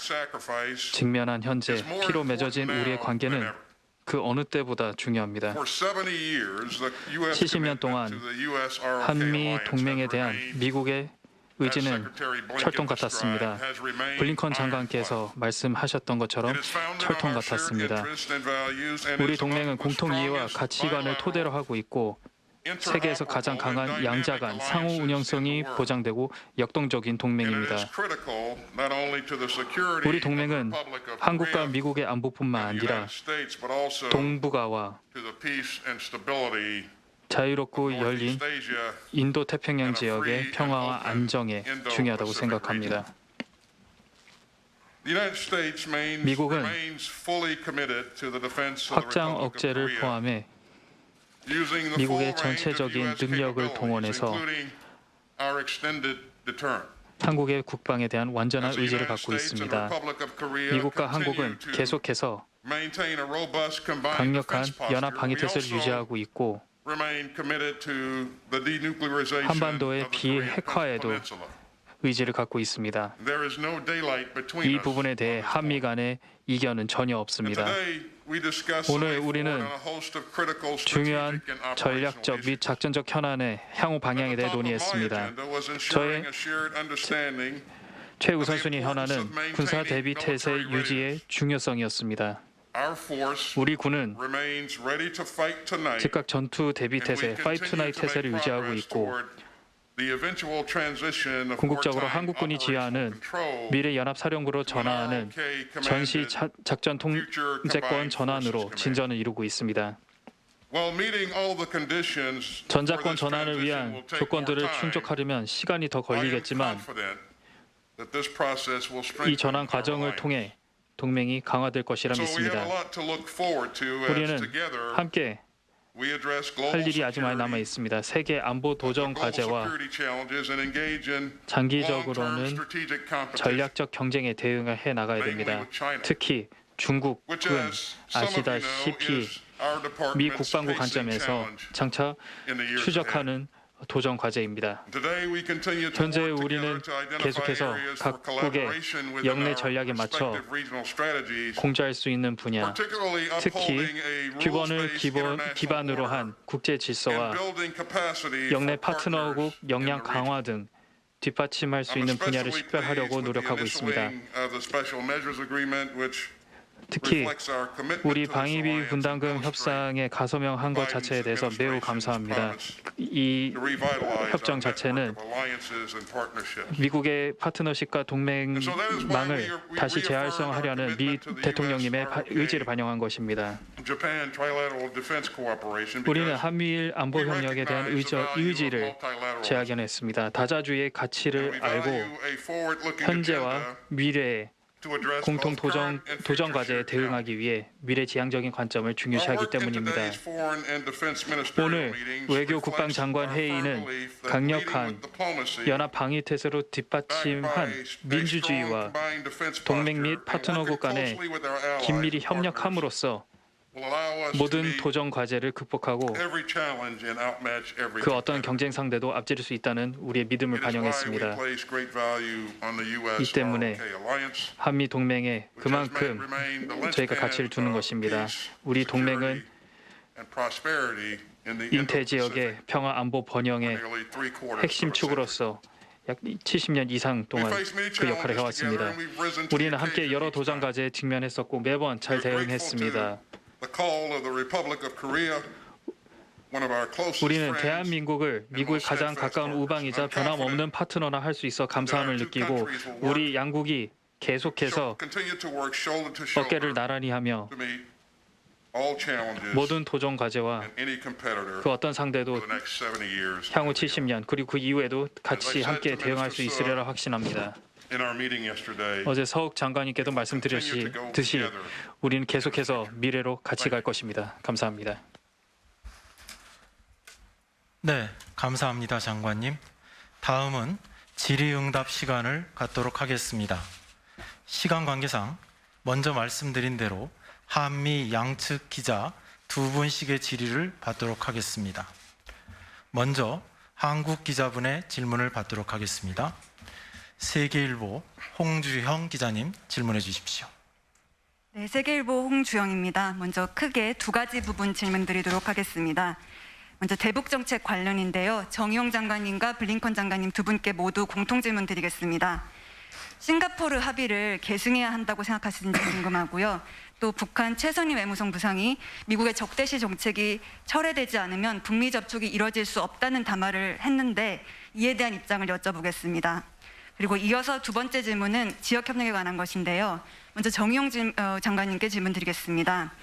직면한 현재 피로 맺어진 우리의 관계는 그 어느 때보다 중요합니다. 70년 동안 한미 동맹에 대한 미국의 의지는 철통 같았습니다. 블링컨 장관께서 말씀하셨던 것처럼 철통 같았습니다. 우리 동맹은 공통 이해와 가치관을 토대로 하고 있고 세계에서 가장 강한 양자 간 상호 운영성이 보장되고 역동적인 동맹입니다. 우리 동맹은 한국과 미국의 안보뿐만 아니라 동북아와 자유롭고 열린 인도태평양 지역의 평화와 안정에 중요하다고 생각합니다. 미국은 확장 억제를 포함해 미국의 전체적인 능력을 동원해서 한국의 국방에 대한 완전한 의지를 갖고 있습니다. 미국과 한국은 계속해서 강력한 연합 방위 태세를 유지하고 있고 한반도의 비핵화에도 의지를 갖고 있습니다. 이 부분에 대해 한미 간의 이견은 전혀 없습니다. 오늘 우리는 중요한 전략적 및 작전적 현안의 향후 방향에 대해 논의했습니다. 저의 최우선순위 현안은 군사 대비 태세 유지의 중요성이었습니다. 우리 군은 즉각 전투 대비 태세, Fight Tonight 태세를 유지하고 있고 궁극적으로 한국군이 지휘하는 미래 연합사령부로 전환하는 전시 작전 통제권 전환으로 진전을 이루고 있습니다. 전작권 전환을 위한 조건들을 충족하려면 시간이 더 걸리겠지만 이 전환 과정을 통해 동맹이 강화될 것이라 믿습니다. 우리는 함께 할 일이 아주 많이 남아 있습니다. 세계 안보 도전 과제와 장기적으로는 전략적 경쟁에 대응을 해 나가야 됩니다. 특히 중국은 아시다시피 미 국방부 관점에서 장차 추적하는 도전 과제입니다. 현재 우리는 계속해서 각국의 영내 전략에 맞춰 공조할 수 있는 분야, 특히 규범을 기반으로 한 국제 질서와 영내 파트너국 역량 강화 등 뒷받침할 수 있는 분야를 식별하려고 노력하고 있습니다. 특히 우리 방위비 분담금 협상에 가서명한 것 자체에 대해서 매우 감사합니다. 이 협정 자체는 미국의 파트너십과 동맹망을 다시 재활성화하려는 미 대통령님의 의지를 반영한 것입니다. 우리는 한미일 안보 협력에 대한 의지를 재확인했습니다. 다자주의의 가치를 알고 현재와 미래에 공통 도전 과제에 대응하기 위해 미래지향적인 관점을 중요시하기 때문입니다. 오늘 외교 국방장관 회의는 강력한 연합 방위 태세로 뒷받침한 민주주의와 동맹 및 파트너국 간에 긴밀히 협력함으로써 모든 도전 과제를 극복하고 그 어떤 경쟁 상대도 앞지를 수 있다는 우리의 믿음을 반영했습니다. 이 때문에 한미 동맹에 그만큼 저희가 가치를 두는 것입니다. 우리 동맹은 인태 지역의 평화 안보 번영의 핵심 축으로서 약 70년 이상 동안 그 역할을 해왔습니다. 우리는 함께 여러 도전 과제에 직면했었고 매번 잘 대응했습니다. 우리는 대한민국을 미국의 가장 가까운 우방이자 변함없는 파트너나 할 수 있어 감사함을 느끼고 우리 양국이 계속해서 어깨를 나란히 하며 모든 도전 과제와 그 어떤 상대도 향후 70년 그리고 그 이후에도 같이 함께 대응할 수 있으리라 확신합니다. 어제 서욱 장관님께도 말씀드렸듯이 우리는 계속해서 미래로 같이 갈 것입니다. 감사합니다. 네, 감사합니다, 장관님. 다음은 질의응답 시간을 갖도록 하겠습니다. 시간 관계상 먼저 말씀드린 대로 한미 양측 기자 2분씩의 질의를 받도록 하겠습니다. 먼저 한국 기자분의 질문을 받도록 하겠습니다. 세계일보 홍주형 기자님 질문해 주십시오. 네, 세계일보 홍주영입니다. 먼저 크게 두 가지 부분 질문드리도록 하겠습니다. 먼저 대북 정책 관련인데요. 정의용 장관님과 블링컨 장관님 두 분께 모두 공통 질문 드리겠습니다. 싱가포르 합의를 계승해야 한다고 생각하시는지 궁금하고요. 또 북한 최선희 외무성 부상이 미국의 적대시 정책이 철회되지 않으면 북미 접촉이 이뤄질 수 없다는 담화를 했는데 이에 대한 입장을 여쭤보겠습니다. 그리고 이어서 두 번째 질문은 지역협력에 관한 것인데요. 먼저 정의용 장관님께 질문 드리겠습니다.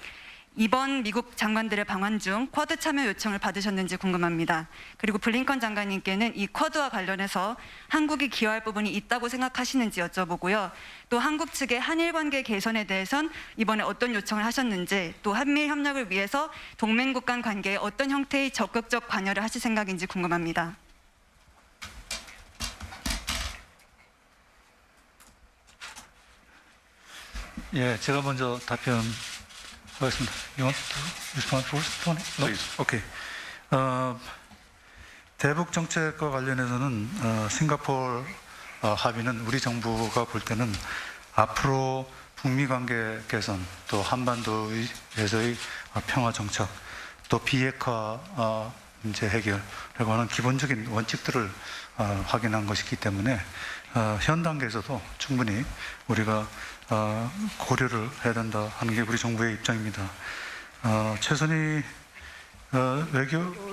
이번 미국 장관들의 방한 중 쿼드 참여 요청을 받으셨는지 궁금합니다. 그리고 블링컨 장관님께는 이 쿼드와 관련해서 한국이 기여할 부분이 있다고 생각하시는지 여쭤보고요. 또 한국 측의 한일 관계 개선에 대해선 이번에 어떤 요청을 하셨는지, 또 한미일 협력을 위해서 동맹국 간 관계에 어떤 형태의 적극적 관여를 하실 생각인지 궁금합니다. 예, 제가 먼저 답변하겠습니다. You want to respond first, Tony? No? Please. Okay. 대북 정책과 관련해서는 싱가포르 합의는 우리 정부가 볼 때는 앞으로 북미 관계 개선, 또 한반도에서의 평화 정착, 또 비핵화 문제 해결이라고 하는 기본적인 원칙들을 확인한 것이기 때문에 현 단계에서도 충분히 우리가 고려를 해야 된다 하는 게 우리 정부의 입장입니다. 최선희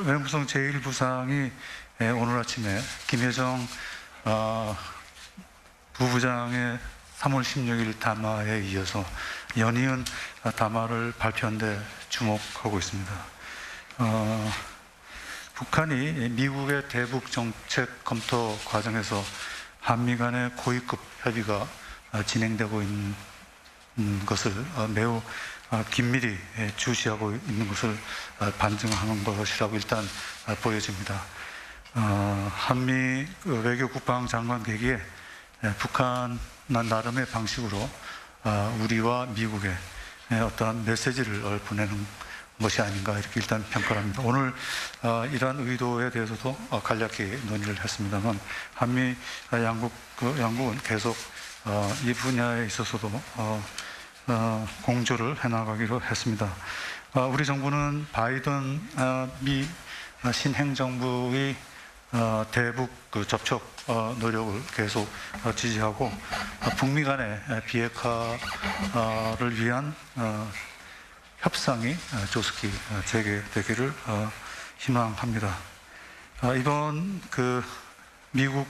외무성 제1부상이 오늘 아침에 김여정 부부장의 3월 16일 담화에 이어서 연이은 담화를 발표한 데 주목하고 있습니다. 북한이 미국의 대북 정책 검토 과정에서 한미 간의 고위급 협의가 진행되고 있는 것을 매우 긴밀히 주시하고 있는 것을 반증하는 것이라고 일단 보여집니다. 한미 외교 국방 장관 회기에 북한 나름의 방식으로 우리와 미국에 어떠한 메시지를 보내는 것이 아닌가 이렇게 일단 평가를 합니다. 오늘 이러한 의도에 대해서도 간략히 논의를 했습니다만 한미 양국은 계속 이 분야에 있어서도 공조를 해나가기로 했습니다. 우리 정부는 바이든 미 신행정부의 대북 접촉 노력을 계속 지지하고 북미 간의 비핵화를 위한 협상이 조속히 재개되기를 희망합니다. 이번 미국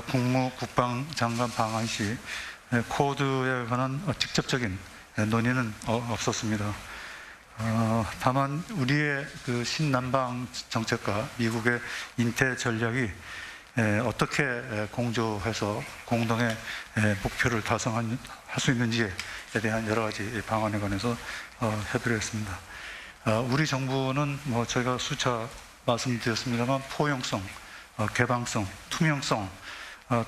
국무국방장관 방한 시 코드에 관한 직접적인 논의는 없었습니다. 다만 우리의 신남방 정책과 미국의 인태 전략이 어떻게 공조해서 공동의 목표를 달성할 수 있는지에 대한 여러 가지 방안에 관해서 협의를 했습니다. 우리 정부는 저희가 수차 말씀드렸습니다만 포용성, 개방성, 투명성,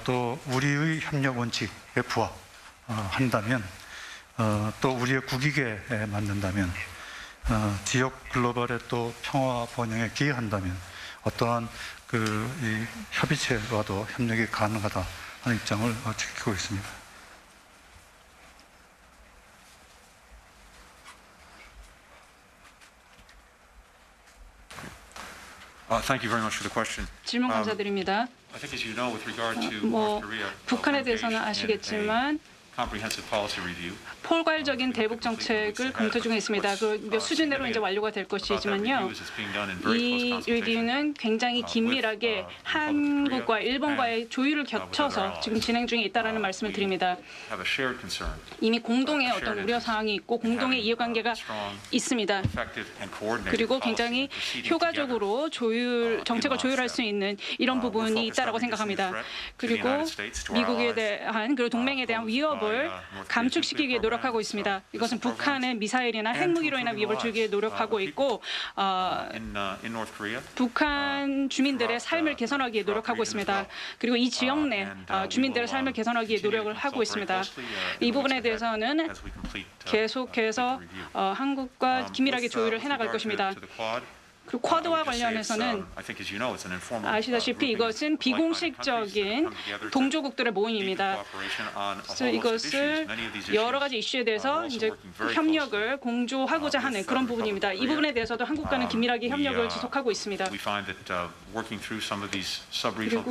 또 우리의 협력 원칙에 부합한다면, 또 우리의 국익에 맞는다면, 지역 글로벌의 또 평화 번영에 기여한다면 어떠한 이 협의체와도 협력이 가능하다 하는 입장을 지키고 있습니다. Thank you very much for the question. 질문 감사드립니다. I think as you know, with regard to 뭐 North Korea, 북한에 we're 대해서는 engaged in 아시겠지만 a comprehensive policy review. 포괄적인 대북 정책을 검토 중에 있습니다. 그 몇 수준 내로 이제 완료가 될 것이지만요. 이 리뷰는 굉장히 긴밀하게 한국과 일본과의 조율을 겹쳐서 지금 진행 중에 있다라는 말씀을 드립니다. Have a shared concern, 이미 공동의 어떤 우려 사항이 있고 공동의 이해관계가 있습니다. effective and coordinated 그리고 policy 굉장히 and proceeding 효과적으로 정책을 조율할 수 있는 이런 부분이 있다라고 생각합니다. 그리고 미국에 대한 그리고 동맹에 대한 위협을 감축시키기 위해 노력하고 있습니다. 이것은 북한의 미사일이나 핵무기로 인한 위협을 줄이기 위해 노력하고 있고 in North Korea. 북한 주민들의 삶을 개선하기 위해 노력하고 있습니다. 그리고 이 지역 내 주민들의 삶을 개선하기 위해 노력을 하고 있습니다. 이 부분에 대해서는 As we complete, 계속해서 한국과 긴밀하게 조율을 해나갈 것입니다. 그리고 쿼드와 관련해서는 아시다시피 이것은 비공식적인 동조국들의 모임입니다. 그래서 이것을 여러 가지 이슈에 대해서 이제 협력을 공조하고자 하는 그런 부분입니다. 이 부분에 대해서도 한국과는 긴밀하게 협력을 지속하고 있습니다. 그리고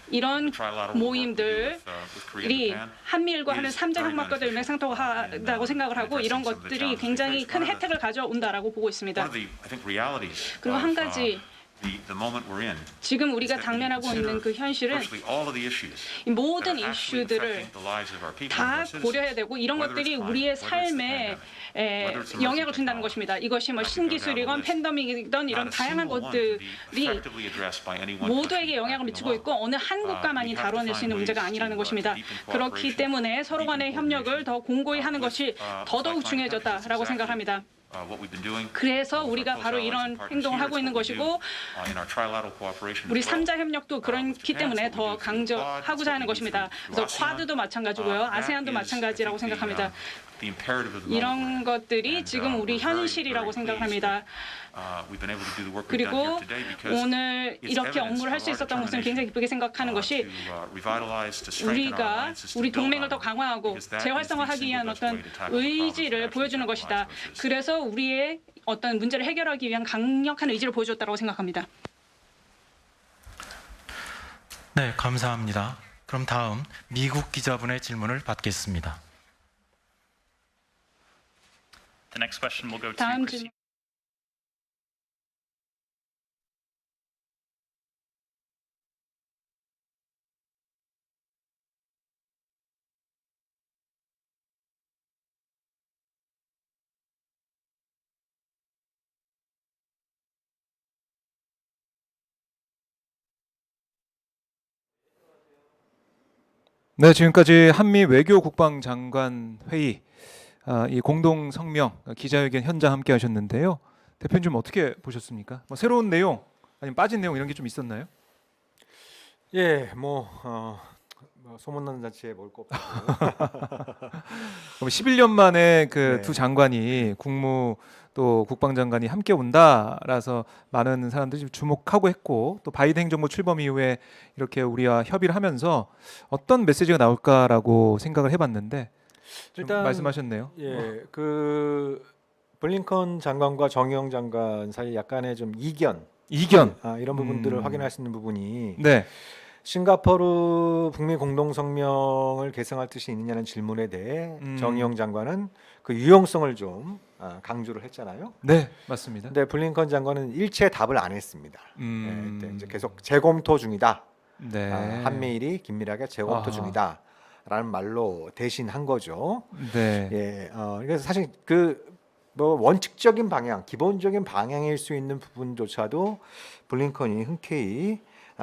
이런 모임들이 한미일과 하는 3자 협력과도 일맥상통하다고 생각을 하고 이런 것들이 굉장히 큰 혜택을 가져온다라고 보고 있습니다. 그리고 한 가지 지금 우리가 당면하고 있는 그 현실은 이 모든 이슈들을 다 고려해야 되고 이런 것들이 우리의 삶에 영향을 준다는 것입니다. 이것이 뭐 신기술이건 팬데믹이든 이런 다양한 것들이 모두에게 영향을 미치고 있고 어느 한 국가만이 다뤄낼 수 있는 문제가 아니라는 것입니다. 그렇기 때문에 서로 간의 협력을 더 공고히 하는 것이 더더욱 중요해졌다라고 생각합니다. 그래서 우리가 바로 이런 행동을 하고 있는 것이고 우리 3자 협력도 그렇기 때문에 더 강조하고자 하는 것입니다. 그래서 쿼드도 마찬가지고요. 아세안도 마찬가지라고 생각합니다. the imperative of the 이런 moment. 것들이 And, 지금 우리 we're very, 현실이라고 very 생각합니다. We've been able to do the work we've done here 그리고 today because 오늘 it's 이렇게 evidence 업무를 할 of 수 our 있었던 것은 굉장히 기쁘게 생각하는 것이 to revitalize, to strengthen our 우리가 alliances, to 우리 build 동맹을 on 더 them, 강화하고 because that is the 재활성화하기 위한 single best 어떤 way to tackle the problems 의지를 that 보여주는 actually 것이다. capitalize with this. 그래서 우리의 어떤 문제를 해결하기 위한 강력한 의지를 보여줬다고 생각합니다. 네, 감사합니다. 그럼 다음 미국 기자분의 질문을 받겠습니다. The next question will go to 다음 Christine. 질문. 네, 지금까지 한미 외교 국방장관 회의 이 공동 성명 기자회견 현장 함께 하셨는데요. 대표님 좀 어떻게 보셨습니까? 뭐 새로운 내용 아니면 빠진 내용 이런 게 좀 있었나요? 예, 뭐 소문나는 잔치에 먹을 거 없고. 그럼 11년 만에 그 네. 두 장관이 국무 또 국방장관이 함께 온다라서 많은 사람들이 좀 주목하고 했고 또 바이든 행정부 출범 이후에 이렇게 우리와 협의를 하면서 어떤 메시지가 나올까라고 생각을 해봤는데 좀 일단 말씀하셨네요. 예, 그 블링컨 장관과 정의용 장관 사이 약간의 좀 이견 이런 부분들을 확인할 수 있는 부분이 네, 싱가포르 북미 공동 성명을 개정할 뜻이 있느냐는 질문에 대해 정의용 장관은 그 유용성을 좀 강조를 했잖아요. 네, 맞습니다. 근데 블링컨 장관은 일체 답을 안 했습니다. 음. 예, 이제 계속 재검토 중이다. 네, 한미일이 긴밀하게 재검토 아하. 중이다라는 말로 대신한 거죠. 네, 예, 그래서 사실 그 뭐 원칙적인 방향, 기본적인 방향일 수 있는 부분조차도 블링컨이 흔쾌히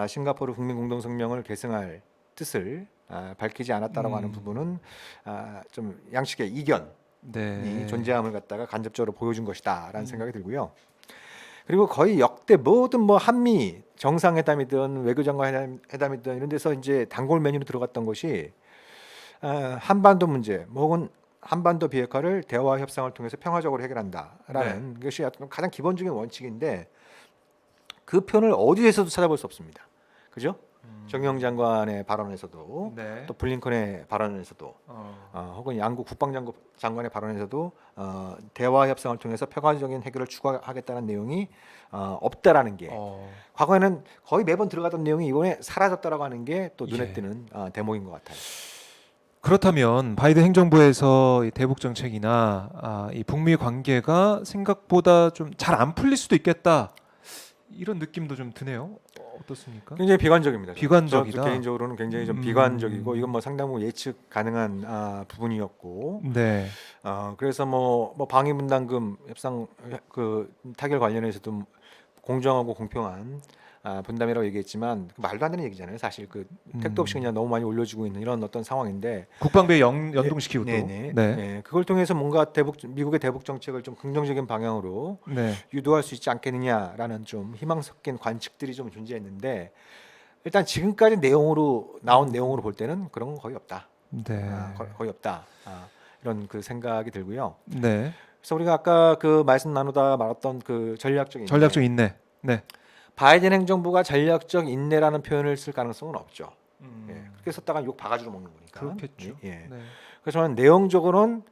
싱가포르 북미 공동 성명을 계승할 뜻을 밝히지 않았다라고 하는 부분은 좀 양측의 이견이 네, 존재함을 갖다가 간접적으로 보여준 것이다라는 생각이 들고요. 그리고 거의 역대 모든 뭐 한미 정상회담이든 외교장관 회담이든 이런 데서 이제 단골 메뉴로 들어갔던 것이 한반도 문제 혹은 한반도 비핵화를 대화 협상을 통해서 평화적으로 해결한다라는 것이 가장 기본적인 원칙인데 그 표현을 어디에서도 찾아볼 수 없습니다. 그죠? 정영 장관의 발언에서도 네. 또 블링컨의 발언에서도 혹은 양국 국방장관의 발언에서도 대화 협상을 통해서 평화적인 해결을 추구하겠다는 내용이 없다라는 게 과거에는 거의 매번 들어가던 내용이 이번에 사라졌다라고 하는 게 또 눈에 예. 띄는 대목인 것 같아요. 그렇다면 바이든 행정부에서 이 대북 정책이나 이 북미 관계가 생각보다 좀 잘 안 풀릴 수도 있겠다 이런 느낌도 좀 드네요. 어떻습니까? 굉장히 비관적입니다. 비관적이다. 저 개인적으로는 굉장히 좀 비관적이고 이건 뭐 상당 부분 예측 가능한 부분이었고 네, 그래서 뭐 방위분담금 협상 그 타결 관련해서도 공정하고 공평한 분담이라고 얘기했지만 말도 안 되는 얘기잖아요. 사실 그 택도 없이 그냥 너무 많이 올려주고 있는 이런 어떤 상황인데 국방부에 연동시키고 또 네네. 네, 네. 그걸 통해서 뭔가 미국의 대북 정책을 좀 긍정적인 방향으로 네, 유도할 수 있지 않겠느냐라는 좀 희망 섞인 관측들이 좀 존재했는데 일단 지금까지 나온 내용으로 볼 때는 그런 건 거의 없다. 네, 거의 없다. 이런 그 생각이 들고요. 네. 그래서 우리가 아까 그 말씀 나누다 말았던 그 전략적 인내. 네. 바이든 행정부가 전략적 인내라는 표현을 쓸 가능성은 없죠. 예, 그렇게 썼다가 욕 바가지로 먹는 거니까. 그렇겠죠. 예. 네. 그래서 저는 내용적으로는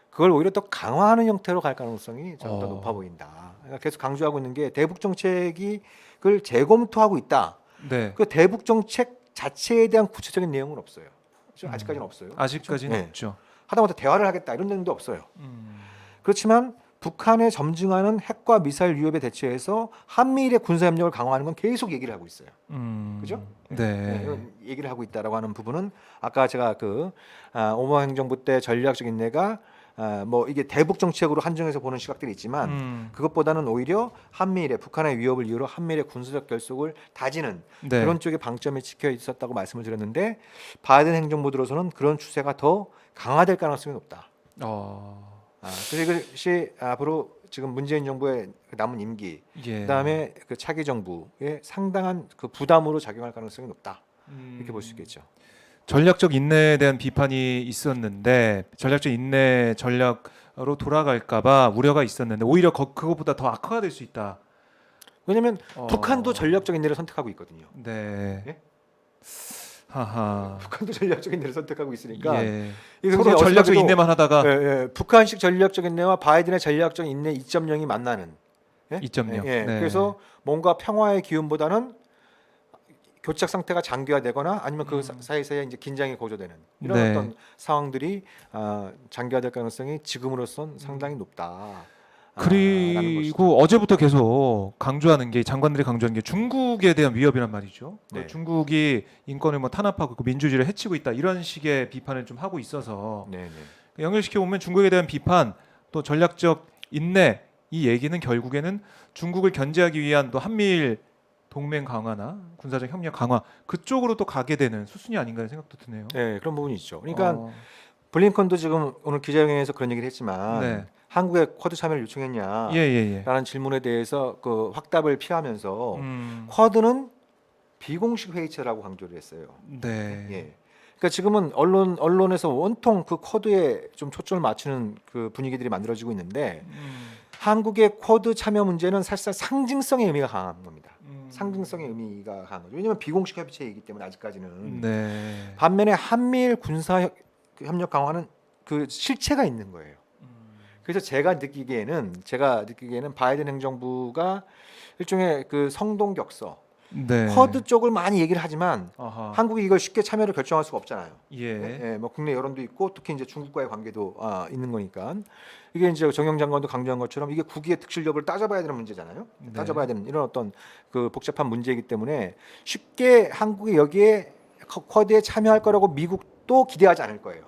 그걸 오히려 더 강화하는 형태로 갈 가능성이 저는 더 높아 보인다. 그러니까 계속 강조하고 있는 게 대북 정책이 그걸 재검토하고 있다. 네. 그 대북 정책 자체에 대한 구체적인 내용은 없어요. 그렇죠? 아직까지는 없어요. 아직까지는 네. 없죠. 하다못해 대화를 하겠다 이런 내용도 없어요. 그렇지만 북한에 점증하는 핵과 미사일 위협에 대처해서 한미일의 군사 협력을 강화하는 건 계속 얘기를 하고 있어요. 그죠? 네. 이런 얘기를 하고 있다라고 하는 부분은 아까 제가 그 오바마 행정부 때 전략적 인내가 뭐 이게 대북 정책으로 한정해서 보는 시각들이 있지만 그것보다는 오히려 한미일의 북한의 위협을 이유로 한미일의 군사적 결속을 다지는 네. 그런 쪽에 방점이 찍혀 있었다고 말씀을 드렸는데 바이든 행정부 들어서는 그런 추세가 더 강화될 가능성이 높다. 그래서 이것이 앞으로 지금 문재인 정부의 남은 임기, 예. 그다음에 그 차기 정부에 상당한 그 부담으로 작용할 가능성이 높다. 이렇게 볼 수 있겠죠. 전략적 인내에 대한 비판이 있었는데 전략적 인내 전략으로 돌아갈까봐 우려가 있었는데 오히려 그것보다 더 악화가 될 수 있다. 왜냐하면 북한도 전략적 인내를 선택하고 있거든요. 네. 예? 하하. 북한도 전략적 인내를 선택하고 있으니까 예. 이게 서로 굉장히 전략적 어디서도 인내만 하다가 예, 예. 북한식 전략적 인내와 바이든의 전략적 인내 2.0이 만나는 2.0. 예, 네. 그래서 뭔가 평화의 기운보다는 교착 상태가 장기화되거나 아니면 그 사이사이에 이제 긴장이 고조되는 이런 네. 어떤 상황들이 장기화될 가능성이 지금으로선 상당히 높다. 라는 것이죠. 그리고 어제부터 계속 강조하는 게 장관들이 강조하는 게 중국에 대한 위협이란 말이죠. 네. 중국이 인권을 뭐 탄압하고 그 민주주의를 해치고 있다 이런 식의 비판을 좀 하고 있어서 네, 네. 연결시켜 보면 중국에 대한 비판 또 전략적 인내 이 얘기는 결국에는 중국을 견제하기 위한 또 한미일 동맹 강화나 군사적 협력 강화 그쪽으로 또 가게 되는 수순이 아닌가 하는 생각도 드네요. 네, 그런 부분이 있죠. 그러니까 블링컨도 지금 오늘 기자회견에서 그런 얘기를 했지만 네. 한국에 쿼드 참여를 요청했냐? 예. 라는 질문에 대해서 그 확답을 피하면서 음. 쿼드는 비공식 회의체라고 강조를 했어요. 네. 예. 그러니까 지금은 언론에서 온통 그 쿼드에 좀 초점을 맞추는 그 분위기들이 만들어지고 있는데 한국의 쿼드 참여 문제는 사실상 상징성의 의미가 강한 겁니다. 상징성의 의미가 강한 거죠. 왜냐하면 비공식 협의체이기 때문에 아직까지는. 네. 반면에 한미일 군사 협력 강화는 그 실체가 있는 거예요. 그래서 제가 느끼기에는 바이든 행정부가 일종의 그 성동격서, 네. 쿼드 쪽을 많이 얘기를 하지만 아하. 한국이 이걸 쉽게 참여를 결정할 수가 없잖아요. 예. 예, 뭐 국내 여론도 있고 특히 이제 중국과의 관계도 있는 거니까 이게 이제 정영 장관도 강조한 것처럼 이게 국익의 특실 여부를 따져봐야 되는 문제잖아요. 네. 따져봐야 되는 이런 어떤 그 복잡한 문제이기 때문에 쉽게 한국이 여기에 쿼드에 참여할 거라고 미국도 기대하지 않을 거예요.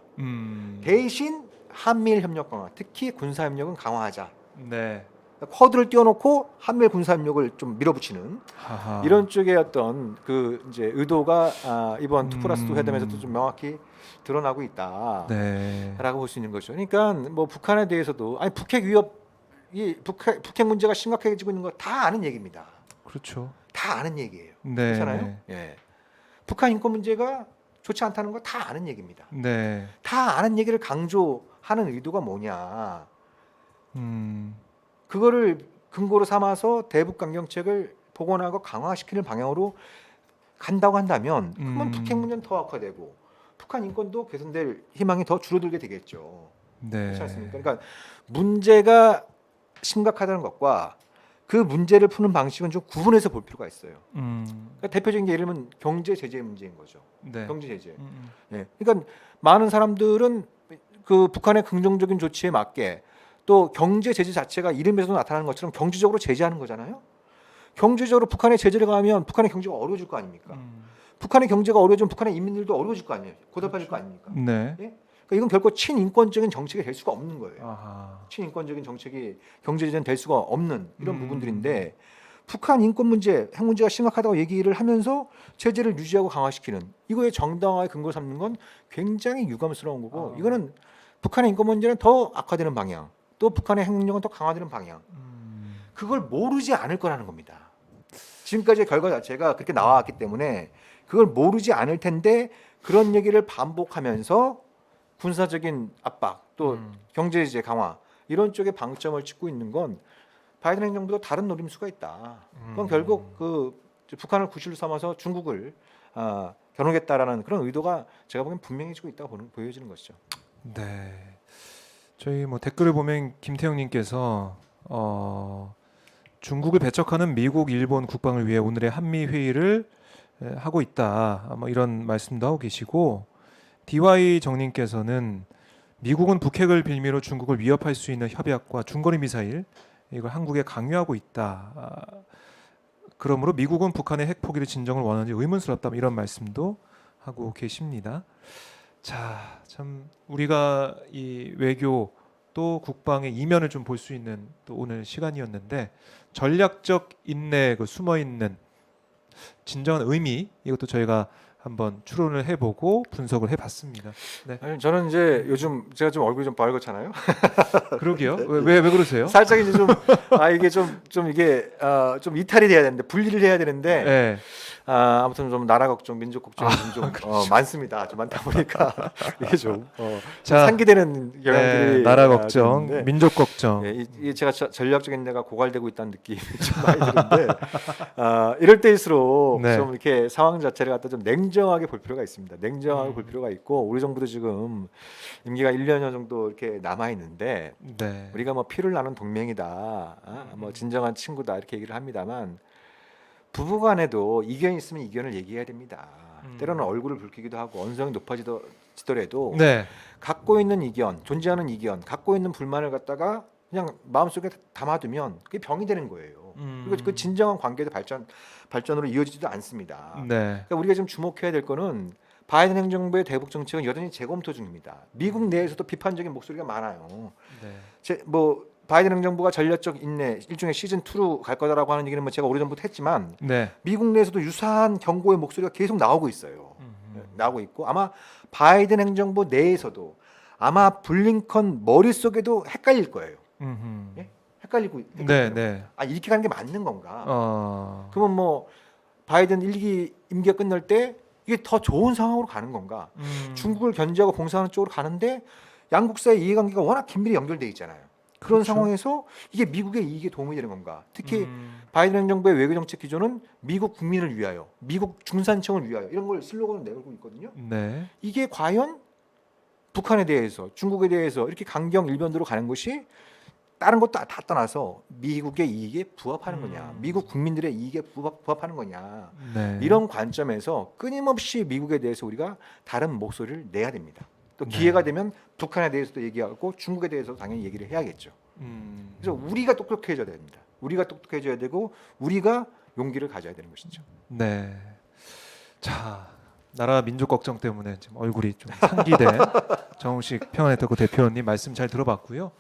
대신 한미일 협력 강화, 특히 군사 협력은 강화하자. 네. 쿼드를 띄워놓고 한미일 군사 협력을 좀 밀어붙이는 하하. 이런 쪽의 어떤 그 이제 의도가 이번 2+2 회담에서도 좀 명확히 드러나고 있다라고 네. 볼 수 있는 거죠. 그러니까 뭐 북한에 대해서도 아니 북핵 위협이 북핵 문제가 심각해지고 있는 거 다 아는 얘기입니다. 그렇죠. 다 아는 얘기예요. 네. 그렇잖아요. 예. 북한 인권 문제가 좋지 않다는 거 다 아는 얘기입니다. 네. 다 아는 얘기를 강조하는 의도가 뭐냐? 음. 그거를 근거로 삼아서 대북 강경책을 복원하고 강화시키는 방향으로 간다고 한다면 그러면 북핵 문제는 더 악화되고 북한 인권도 개선될 희망이 더 줄어들게 되겠죠. 네. 그렇지 않습니까? 그러니까 문제가 심각하다는 것과 그 문제를 푸는 방식은 좀 구분해서 볼 필요가 있어요. 그러니까 대표적인 게 예를 들면 경제 제재 문제인 거죠. 네. 경제 제재. 예. 그러니까 많은 사람들은 그 북한의 긍정적인 조치에 맞게 또 경제 제재 자체가 이름에서도 나타나는 것처럼 경제적으로 제재하는 거잖아요. 경제적으로 북한의 제재를 가하면 북한의 경제가 어려워질 거 아닙니까? 북한의 경제가 어려워지면 북한의 인민들도 어려워질 거 아니에요. 고달파질 거 아닙니까? 네. 예? 그러니까 이건 결코 친인권적인 정책이 될 수가 없는 거예요. 아하. 친인권적인 정책이 경제 제재는 될 수가 없는 이런 부분들인데 북한 인권 문제, 핵 문제가 심각하다고 얘기를 하면서 제재를 유지하고 강화시키는 이거에 정당화의 근거 삼는 건 굉장히 유감스러운 거고 이거는 북한의 인권 문제는 더 악화되는 방향, 또 북한의 핵 능력은 더 강화되는 방향. 그걸 모르지 않을 거라는 겁니다. 지금까지의 결과 자체가 그렇게 나와왔기 때문에 그걸 모르지 않을 텐데 그런 얘기를 반복하면서 군사적인 압박 또 경제 제재 강화 이런 쪽에 방점을 찍고 있는 건 바이든 행정부도 다른 노림수가 있다. 그건 결국 그 북한을 구실로 삼아서 중국을 겨누겠다라는 그런 의도가 제가 보기엔 분명히 지고 있다고 보여지는 것이죠. 네. 저희 뭐 댓글을 보면 김태형님께서 중국을 배척하는 미국, 일본 국방을 위해 오늘의 한미 회의를 하고 있다. 뭐 이런 말씀도 하고 계시고 DY 정님께서는 미국은 북핵을 빌미로 중국을 위협할 수 있는 협약과 중거리 미사일 이걸 한국에 강요하고 있다. 그러므로 미국은 북한의 핵 포기를 진정을 원하는지 의문스럽다. 이런 말씀도 하고 계십니다. 자, 참 우리가 이 외교 또 국방의 이면을 좀 볼 수 있는 또 오늘 시간이었는데 전략적 인내 그 숨어 있는 진정한 의미 이것도 저희가 한번 추론을 해보고 분석을 해봤습니다. 네. 아니, 저는 이제 요즘 제가 좀 얼굴이 좀 빨갛잖아요. 그러게요. 왜 그러세요? 살짝 이제 좀 이게 좀 이게 좀 이탈이 돼야 되는데 분리를 해야 되는데 네. 아무튼 좀 나라 걱정, 민족 걱정이 좀 많습니다. 좀 많다 보니까 이게 좀 자, 상기되는 경향들이 나라 걱정, 있는데, 민족 걱정. 이게 제가 전략적인 데가 고갈되고 있다는 느낌이 좀 많이 드는데 이럴 때일수록 네. 좀 이렇게 상황 자체를 갖다 좀 냉정하게 볼 필요가 있습니다. 냉정하게 볼 필요가 있고 우리 정부도 지금 임기가 1년여 정도 이렇게 남아 있는데 네. 우리가 뭐 피를 나눈 동맹이다, 뭐 진정한 친구다 이렇게 얘기를 합니다만 부부간에도 이견이 있으면 이견을 얘기해야 됩니다. 때로는 얼굴을 붉히기도 하고 언성이 높아지더라도 네. 갖고 있는 이견, 존재하는 이견, 갖고 있는 불만을 갖다가 그냥 마음속에 담아두면 그게 병이 되는 거예요. 그리고 그 진정한 관계도 발전으로 이어지지도 않습니다. 네. 그러니까 우리가 지금 주목해야 될 거는 바이든 행정부의 대북 정책은 여전히 재검토 중입니다. 미국 내에서도 비판적인 목소리가 많아요. 네. 바이든 행정부가 전략적 인내 일종의 시즌 2로 갈 거다라고 하는 얘기는 뭐 제가 오래전부터 했지만 네. 미국 내에서도 유사한 경고의 목소리가 계속 나오고 있어요. 나오고 있고 아마 바이든 행정부 내에서도 아마 블링컨 머릿속에도 헷갈릴 거예요. 예? 헷갈리고 네, 네. 이렇게 가는 게 맞는 건가? 그러면 그러면 뭐 바이든 1기 임기가 끝날 때 이게 더 좋은 상황으로 가는 건가? 중국을 견제하고 봉사하는 쪽으로 가는데 양국 사이 이해관계가 워낙 긴밀히 연결돼 있잖아요. 그런 그렇죠. 상황에서 이게 미국의 이익에 도움이 되는 건가? 특히 바이든 행정부의 외교 정책 기조는 미국 국민을 위하여, 미국 중산층을 위하여 이런 걸 슬로건을 내걸고 있거든요. 네. 이게 과연 북한에 대해서, 중국에 대해서 이렇게 강경 일변도로 가는 것이 다른 것도 다 떠나서 미국의 이익에 부합하는 거냐, 미국 국민들의 이익에 부합하는 거냐, 네. 이런 관점에서 끊임없이 미국에 대해서 우리가 다른 목소리를 내야 됩니다. 또 네. 기회가 되면 북한에 대해서도 얘기하고 중국에 대해서도 당연히 얘기를 해야겠죠. 그래서 우리가 똑똑해져야 됩니다. 우리가 똑똑해져야 되고 우리가 용기를 가져야 되는 것이죠. 네. 자, 나라 민족 걱정 때문에 지금 얼굴이 좀 상기된 정우식 평화네트워크 대표님 말씀 잘 들어봤고요.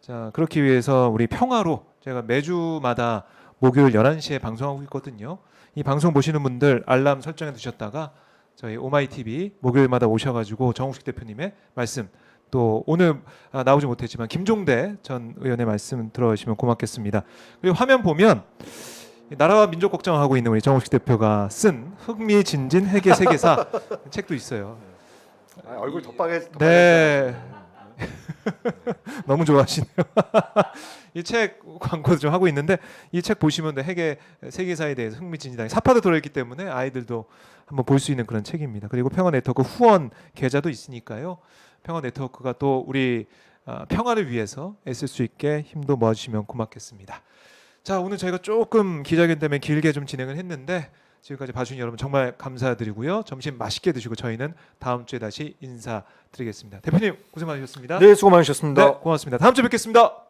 자, 그렇기 위해서 우리 평화로 제가 매주마다 목요일 11시에 방송하고 있거든요. 이 방송 보시는 분들 알람 설정해 두셨다가 저희 오마이TV 목요일마다 오셔가지고 정우식 대표님의 말씀 또 오늘 나오지 못했지만 김종대 전 의원의 말씀 들어주시면 고맙겠습니다. 그리고 화면 보면 나라와 민족 걱정하고 있는 우리 정우식 대표가 쓴 흥미진진 회계 세계사 책도 있어요. 얼굴 덧박해. 네. 너무 좋아하시네요. 이 책 광고도 좀 하고 있는데 이 책 보시면 회계 세계사에 대해서 흥미진진하게 사파도 들어있기 때문에 아이들도 한번 볼 수 있는 그런 책입니다. 그리고 평화네트워크 후원 계좌도 있으니까요. 평화네트워크가 또 우리 평화를 위해서 애쓸 수 있게 힘도 모아주시면 고맙겠습니다. 자, 오늘 저희가 조금 기자회견 때문에 길게 좀 진행을 했는데 지금까지 봐주신 여러분 정말 감사드리고요. 점심 맛있게 드시고 저희는 다음 주에 다시 인사드리겠습니다. 대표님 고생 많으셨습니다. 네, 수고 많으셨습니다. 네, 고맙습니다. 다음 주에 뵙겠습니다.